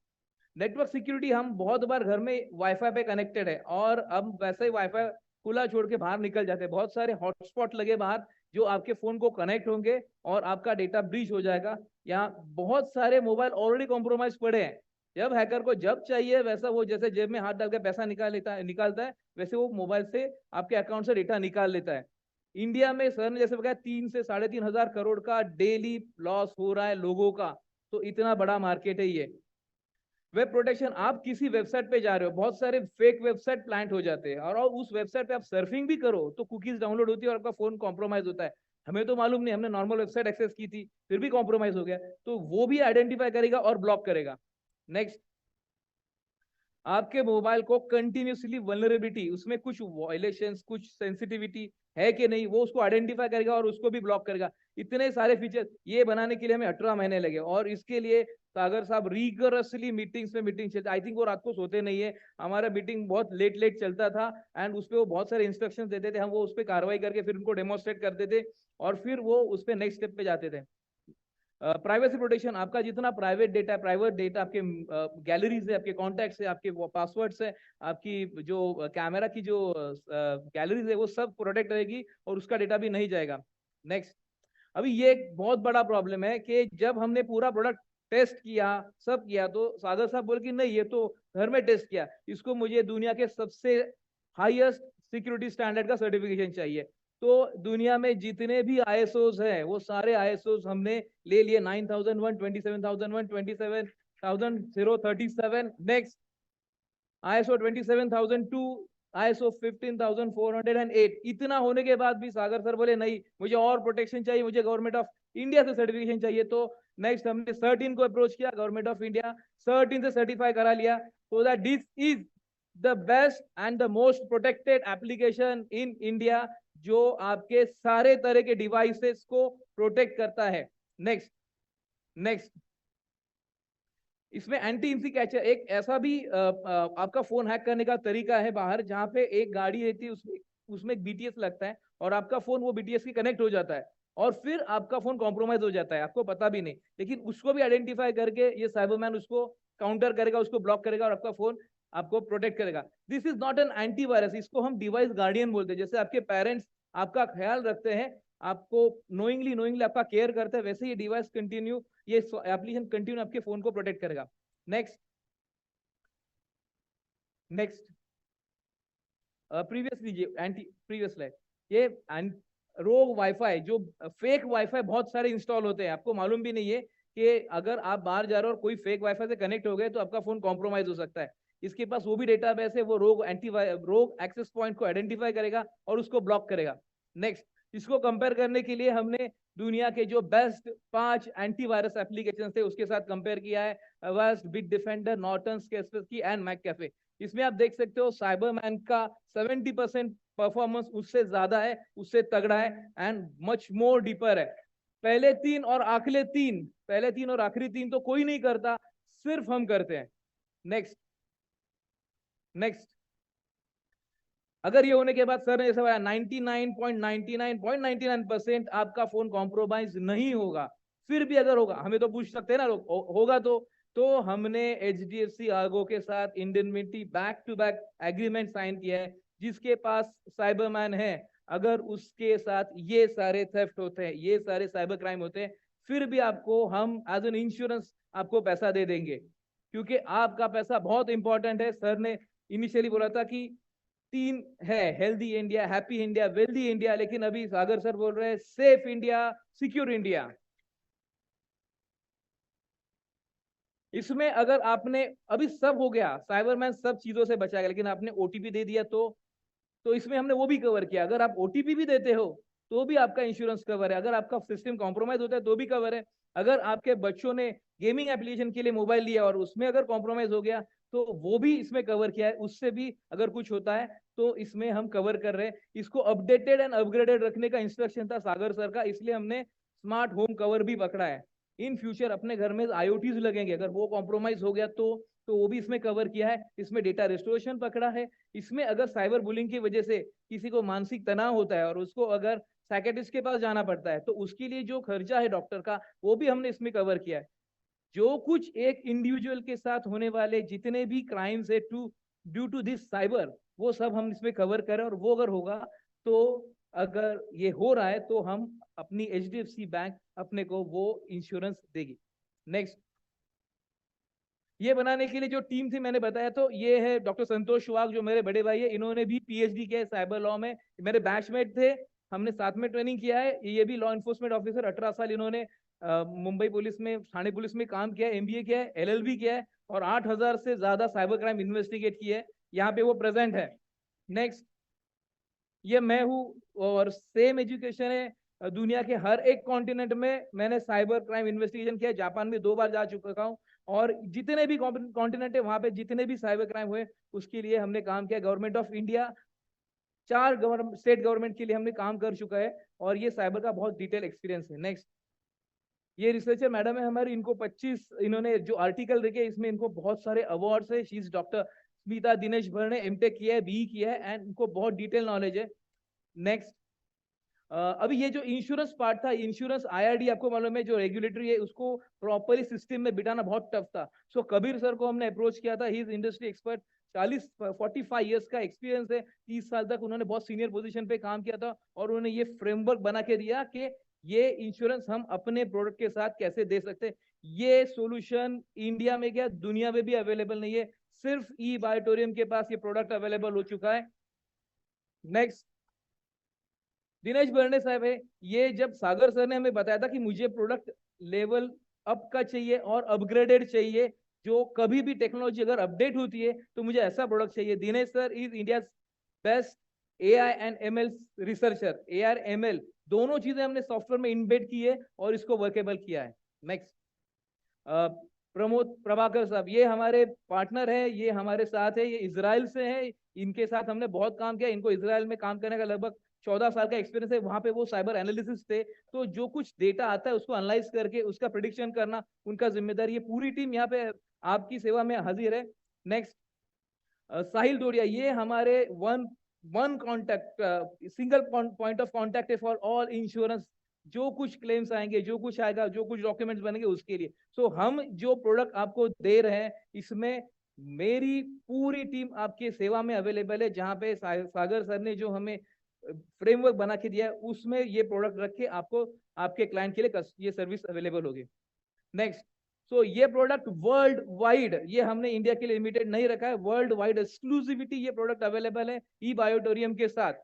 network security. हम बहुत बार घर में वाईफाई पे कनेक्टेड है और अब वैसे ही वाईफाई खुला छोड़ के बाहर निकल जाते हैं, बहुत सारे हॉटस्पॉट लगे बाहर जो आपके फोन को कनेक्ट होंगे और आपका डेटा ब्रीच हो जाएगा। यहाँ बहुत सारे मोबाइल ऑलरेडी कॉम्प्रोमाइज पड़े हैं। जब हैकर को जब चाहिए वैसा वो जैसे जेब में हाथ डाल के पैसा निकालता है वैसे वो मोबाइल से आपके अकाउंट से डेटा निकाल लेता है। इंडिया में सर ने जैसे बताया 3 से 3.5 हजार करोड़ का डेली लॉस हो रहा है लोगों का, तो इतना बड़ा मार्केट है ये। वेब प्रोटेक्शन, आप किसी वेबसाइट पे जा रहे हो, बहुत सारे फेक वेबसाइट प्लांट हो जाते हैं और उस वेबसाइट पे आप सर्फिंग भी करो तो कुकीज डाउनलोड होती है और आपका फोन कॉम्प्रोमाइज होता है। हमें तो मालूम नहीं, हमने नॉर्मल वेबसाइट एक्सेस की थी फिर भी कॉम्प्रोमाइज हो गया, तो वो भी आइडेंटिफाई करेगा और ब्लॉक करेगा। नेक्स्ट, आपके मोबाइल को कंटिन्यूसली वल्नरेबिलिटी, उसमें कुछ वायलेशंस, कुछ सेंसिटिविटी है कि नहीं, वो उसको आइडेंटिफाई करेगा और उसको भी ब्लॉक करेगा। इतने सारे फीचर ये बनाने के लिए हमें 18 महीने लगे और इसके लिए सागर साहब रिगरसली मीटिंग्स में मीटिंग चलती, आई थिंक वो रात को सोते नहीं है, हमारा मीटिंग बहुत लेट लेट चलता था एंड उस पर वो बहुत सारे इंस्ट्रक्शंस देते थे, हम वो उस पर कार्रवाई करके फिर उनको डेमोन्स्ट्रेट करते थे और फिर वो उस पर नेक्स्ट स्टेप पे जाते थे। प्राइवेसी प्रोटेक्शन, आपका जितना प्राइवेट डेटा आपके गैलरीज है, आपके कॉन्टैक्ट्स है, आपके पासवर्ड्स है, आपकी जो कैमरा की जो गैलरीज है वो सब प्रोटेक्ट रहेगी और उसका डेटा भी नहीं जाएगा। नेक्स्ट, अभी ये एक बहुत बड़ा प्रॉब्लम है कि जब हमने पूरा प्रोडक्ट टेस्ट किया, सब किया, तो सागर साहब बोले कि नहीं ये तो घर में टेस्ट किया, इसको मुझे दुनिया के सबसे हाईएस्ट सिक्योरिटी स्टैंडर्ड का सर्टिफिकेशन चाहिए। तो दुनिया में जितने भी ISOs हैं वो सारे ISOs हमने ले लिए, 9001, 27001, 27037, नेक्स्ट ISO 27002, ISO 15408। इतना होने के बाद भी सागर सर बोले नहीं मुझे और प्रोटेक्शन चाहिए, मुझे गवर्नमेंट ऑफ इंडिया से सर्टिफिकेशन चाहिए। तो नेक्स्ट हमने CERT-In को अप्रोच किया, गवर्नमेंट ऑफ इंडिया CERT-In से सर्टिफाई करा लिया, so that this is the best and the most protected application in India जो आपके सारे तरह के डिवाइसेस को प्रोटेक्ट करता है। नेक्स्ट, इसमें एंटी इंसी कैचर, एक ऐसा भी आपका फोन हैक करने का तरीका है बाहर, जहां पे एक गाड़ी रहती है उसमें एक BTS लगता है और आपका फोन वो BTS की कनेक्ट हो जाता है और फिर आपका फोन कॉम्प्रोमाइज हो जाता है, आपको पता भी नहीं, लेकिन उसको भी आइडेंटिफाई करके ये साइबरमैन उसको काउंटर करेगा, उसको ब्लॉक करेगा और आपका फोन आपको प्रोटेक्ट करेगा। This is not an antivirus, इसको हम डिवाइस गार्डियन बोलते हैं। जैसे आपके पेरेंट्स आपका ख्याल रखते हैं, आपको नोइंगली आपका केयर करते हैं, वैसे ये डिवाइस कंटिन्यू, ये एप्लीकेशन कंटिन्यू आपके फोन को प्रोटेक्ट करेगा। नेक्स्ट, प्रीवियस लीजिए, प्रीवियस स्लाइड, ये रोग वाईफाई, जो फेक वाईफाई बहुत सारे इंस्टॉल होते हैं, आपको मालूम भी नहीं है कि अगर आप बाहर जा रहे हो और कोई फेक वाईफाई से कनेक्ट हो गए तो आपका फोन कॉम्प्रोमाइज हो सकता है। इसके पास वो भी डेटाबेस है, वो रोग एक्सेस पॉइंट को आइडेंटिफाई करेगा और उसको ब्लॉक करेगा। नेक्स्ट, इसको कंपेयर करने के लिए हमने दुनिया के जो बेस्ट 5 एंटीवायरस एप्लीकेशन थे उसके साथ कंपेयर किया है, Avast, Bitdefender, Norton, Kaspersky and McAfee. इसमें आप देख सकते हो साइबरमैन का 70% परफॉर्मेंस उससे ज्यादा है, उससे तगड़ा है एंड मच मोर डीपर है। पहले तीन और आखिरी तीन तो कोई नहीं करता, सिर्फ हम करते हैं। नेक्स्ट, अगर ये होने के बाद सर ने जैसे बताया 99.99% आपका फोन कॉम्प्रोमाइज नहीं होगा, फिर भी अगर होगा, हमें तो पूछ सकते हैं ना लोग, होगा तो हमने HDFC आर्गो के साथ indemnity back to back agreement sign किया है। जिसके पास साइबरमैन है, अगर उसके साथ ये सारे थेफ्ट होते हैं, ये सारे साइबर क्राइम होते हैं, फिर भी आपको हम एज एन इंश्योरेंस आपको पैसा दे देंगे, क्योंकि आपका पैसा बहुत इंपॉर्टेंट है। सर ने इनिशियली बोला था कि 3 है, healthy India, happy India, wealthy India, लेकिन अभी सागर सर बोल रहे हैं सेफ इंडिया, सिक्योर इंडिया। इसमें अगर आपने अभी सब हो गया, साइबरमैन सब चीजों से बचाएगा, लेकिन आपने OTP दे दिया तो इसमें हमने वो भी कवर किया। अगर आप OTP भी देते हो तो भी आपका इंश्योरेंस कवर है। अगर आपका सिस्टम कॉम्प्रोमाइज होता है तो भी कवर है। अगर आपके बच्चों ने गेमिंग एप्लीकेशन के लिए मोबाइल लिया और उसमें अगर कॉम्प्रोमाइज हो गया तो वो भी इसमें कवर किया है। उससे भी अगर कुछ होता है तो इसमें हम कवर कर रहे हैं। इसको अपडेटेड एंड अपग्रेडेड रखने का इंस्ट्रक्शन था सागर सर का, इसलिए हमने स्मार्ट होम कवर भी पकड़ा है। इन फ्यूचर अपने घर में IoTs लगेंगे, अगर वो कॉम्प्रोमाइज हो गया तो वो भी इसमें कवर किया है। इसमें डेटा रिस्टोरेशन पकड़ा है। इसमें अगर साइबर बुलिंग की वजह से किसी को मानसिक तनाव होता है और उसको अगर साइकेट्रिस्ट के पास जाना पड़ता है तो उसके लिए जो खर्चा है डॉक्टर का वो भी हमने इसमें कवर किया है। जो कुछ एक इंडिविजुअल के साथ होने वाले जितने भी क्राइम्स है ड्यू टू दिस साइबर, वो सब हम इसमें कवर करें। और वो अगर होगा तो अगर ये हो रहा है तो हम अपनी HDFC बैंक अपने को वो इंश्योरेंस देगी। नेक्स्ट, ये बनाने के लिए जो टीम थी मैंने बताया, तो ये है डॉक्टर संतोष सुहाग जो मेरे बड़े भाई है, इन्होंने भी PhD किया है साइबर लॉ में, मेरे बैचमेट थे, हमने साथ में ट्रेनिंग किया है। ये भी लॉ एनफोर्समेंट ऑफिसर, 18 साल इन्होंने मुंबई पुलिस में, थाने पुलिस में काम किया है, MBA किया है, LLB किया है और 8,000 से ज्यादा साइबर क्राइम इन्वेस्टिगेट किए है। यहाँ पे वो प्रेजेंट है। नेक्स्ट, ये मैं हूँ और सेम एजुकेशन है दुनिया के हर एक कॉन्टिनेंट में। मैंने साइबर क्राइम इन्वेस्टिगेशन किया है, जापान में 2 बार जा चुका हूँ और जितने भी कॉन्टिनेंट है वहां पे जितने भी साइबर क्राइम हुए उसके लिए हमने काम किया। Government of India, 4 state government के लिए हमने काम कर चुका है और ये साइबर का बहुत डिटेल एक्सपीरियंस है। नेक्स्ट, ये रिसर्चर मैडम है हमारी, इनको 25 इन्होंने जो आर्टिकल लिखे इसमें इनको बहुत सारे अवार्ड्स है। She is doctor Smita Dinesh भर ने MTech किया है, BE किया है एंड इनको बहुत डिटेल नॉलेज है। नेक्स्ट, अभी ये जो इंश्योरेंस पार्ट था, इंश्योरेंस IRD आपको मालूम है जो रेगुलेटरी है, उसको प्रॉपरली सिस्टम में बिठाना बहुत टफ था। सो कबीर सर को हमने अप्रोच किया था, he is industry expert, 45 years का एक्सपीरियंस है, 30 साल तक उन्होंने बहुत सीनियर पोजीशन पे काम किया था और उन्होंने ये फ्रेमवर्क बना के दिया कि ये इंश्योरेंस हम अपने प्रोडक्ट के साथ कैसे दे सकते हैं। ये सॉल्यूशन इंडिया में क्या दुनिया में भी अवेलेबल नहीं है, सिर्फ ई-बायोटोरियम के पास ये प्रोडक्ट अवेलेबल हो चुका है। नेक्स्ट, दिनेश बर्णे साहब है, ये जब सागर सर ने हमें बताया था कि मुझे प्रोडक्ट लेवल अप का चाहिए और अपग्रेडेड चाहिए, जो कभी भी टेक्नोलॉजी अगर अपडेट होती है तो मुझे ऐसा प्रोडक्ट चाहिए। Dinesh sir is India best AI and ML researcher. AR ML दोनों चीजें हमने सॉफ्टवेयर में इम्बेड की है और इसको वर्केबल किया है। नेक्स्ट, प्रमोद प्रभाकर साहब, ये हमारे पार्टनर है, ये हमारे साथ है, ये इजराइल से है, इनके साथ हमने बहुत काम किया। इनको इजराइल में काम करने का लगभग 14 साल का एक्सपीरियंस है, वहां पे वो साइबर एनालिसिस थे, तो जो कुछ डेटा आता है उसको एनालाइज करके उसका प्रिडिक्शन करना उनका जिम्मेदारी। ये पूरी टीम यहाँ पे आपकी सेवा में हाजिर है। नेक्स्ट, साहिल डोडिया, ये हमारे one contact, single point of contact है फॉर ऑल इंश्योरेंस, जो कुछ क्लेम्स आएंगे, जो कुछ आएगा, जो कुछ डॉक्यूमेंट्स बनेंगे उसके लिए। सो हम जो प्रोडक्ट आपको दे रहे हैं इसमें मेरी पूरी टीम आपकी सेवा में अवेलेबल है। जहां पे सागर सर ने जो हमें फ्रेमवर्क बना के दिया है उसमें ये प्रोडक्ट रख के आपको आपके क्लाइंट के लिए ये सर्विस अवेलेबल होगी। नेक्स्ट, सो ये प्रोडक्ट वर्ल्ड वाइड, ये हमने इंडिया के लिए लिमिटेड नहीं रखा है, वर्ल्ड वाइड एक्सक्लूसिविटी ये प्रोडक्ट अवेलेबल है ई-बायोटोरियम के साथ।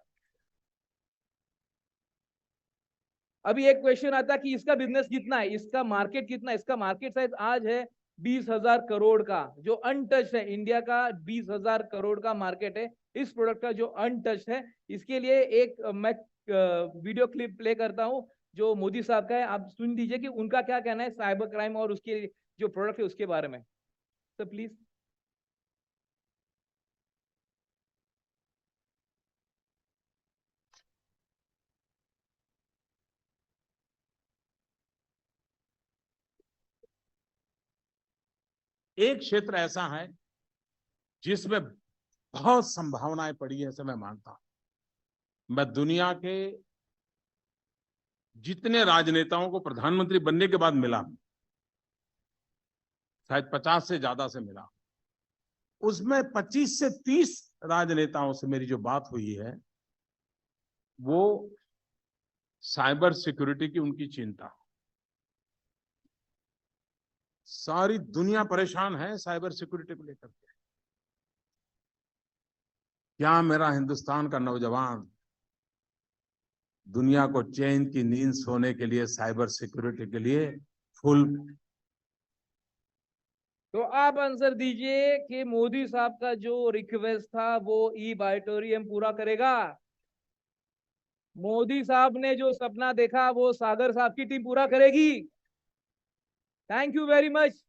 अभी एक क्वेश्चन आता है कि इसका बिजनेस कितना है, इसका मार्केट कितना है। इसका मार्केट साइज आज है 20,000 करोड़ का, जो अनटच्ड है। इंडिया का 20,000 करोड़ का मार्केट है इस प्रोडक्ट का जो अनटच्ड है। इसके लिए एक मैं वीडियो क्लिप प्ले करता हूं जो मोदी साहब का है, आप सुन लीजिए कि उनका क्या कहना है साइबर क्राइम और उसके जो प्रोडक्ट है उसके बारे में। तो प्लीज। एक क्षेत्र ऐसा है जिसमें बहुत संभावनाएं पड़ी है, ऐसे मैं मानता हूं। मैं दुनिया के जितने राजनेताओं को प्रधानमंत्री बनने के बाद मिला, शायद 50 से ज्यादा से मिला, उसमें 25 से 30 राजनेताओं से मेरी जो बात हुई है वो साइबर सिक्योरिटी की उनकी चिंता। सारी दुनिया परेशान है साइबर सिक्योरिटी को लेकर के। क्या मेरा हिंदुस्तान का नौजवान दुनिया को चैन की नींद सोने के लिए साइबर सिक्योरिटी के लिए फुल। तो आप आंसर दीजिए कि मोदी साहब का जो रिक्वेस्ट था वो ई-बायोटोरियम पूरा करेगा। मोदी साहब ने जो सपना देखा वो सागर साहब की टीम पूरा करेगी। Thank you very much.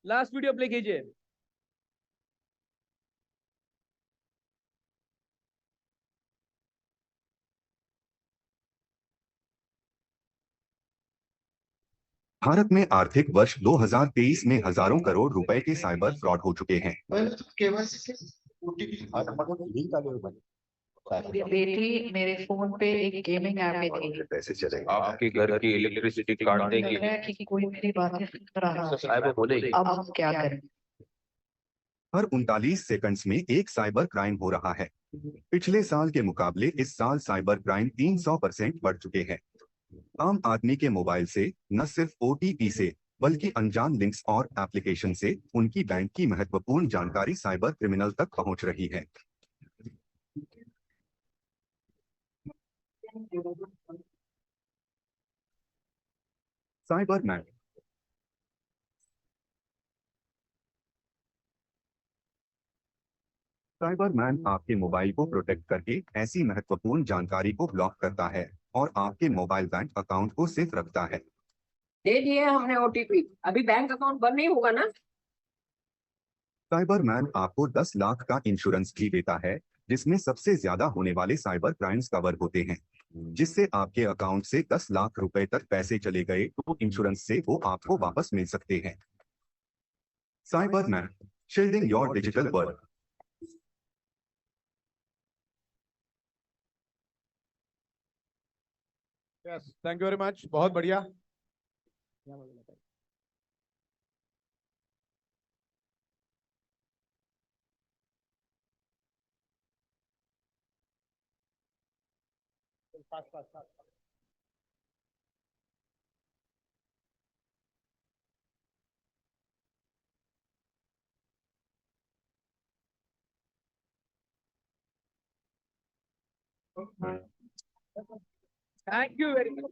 Last video play कीजिए। भारत में आर्थिक वर्ष 2023 में हजारों करोड़ रुपए के साइबर फ्रॉड हो चुके हैं। मेरी बेटी मेरे फोन पे एक गेमिंग ऐप में थी। पैसे चलेगा। आपके घर की इलेक्ट्रिसिटी काट देंगे। है कि कोई मेरी बातें सुन रहा है। साहब बोलेगी। अब हम क्या करें? हर 39 सेकंड्स में एक साइबर क्राइम हो रहा है। पिछले साल के मुकाबले इस साल साइबर क्राइम 300% बढ़ चुके हैं। आम आदमी के मोबाइल से न सिर्फ OTP से बल्कि अनजान लिंक्स और एप्लीकेशन से उनकी बैंक की महत्वपूर्ण जानकारी साइबर क्रिमिनल तक पहुंच रही है। साइबर मैन साइबरमैन आपके मोबाइल को प्रोटेक्ट करके ऐसी महत्वपूर्ण जानकारी को ब्लॉक करता है और आपके मोबाइल बैंक अकाउंट को सेफ रखता है। दे दिए हमने OTP, अभी बैंक अकाउंट बंद नहीं होगा ना? साइबरमैन आपको 10 लाख का इंश्योरेंस भी देता है, जिसमें सबसे ज्यादा होने वाले साइबर क्राइम्स कवर होते हैं। जिससे आपके अकाउंट से 10 लाख रुपए तक पैसे चले गए तो इंश्योरेंस से वो आपको वापस मिल सकते हैं। Cyberman, shielding your digital world. Yes, thank you very much, बहुत बढ़िया। Thank you very much.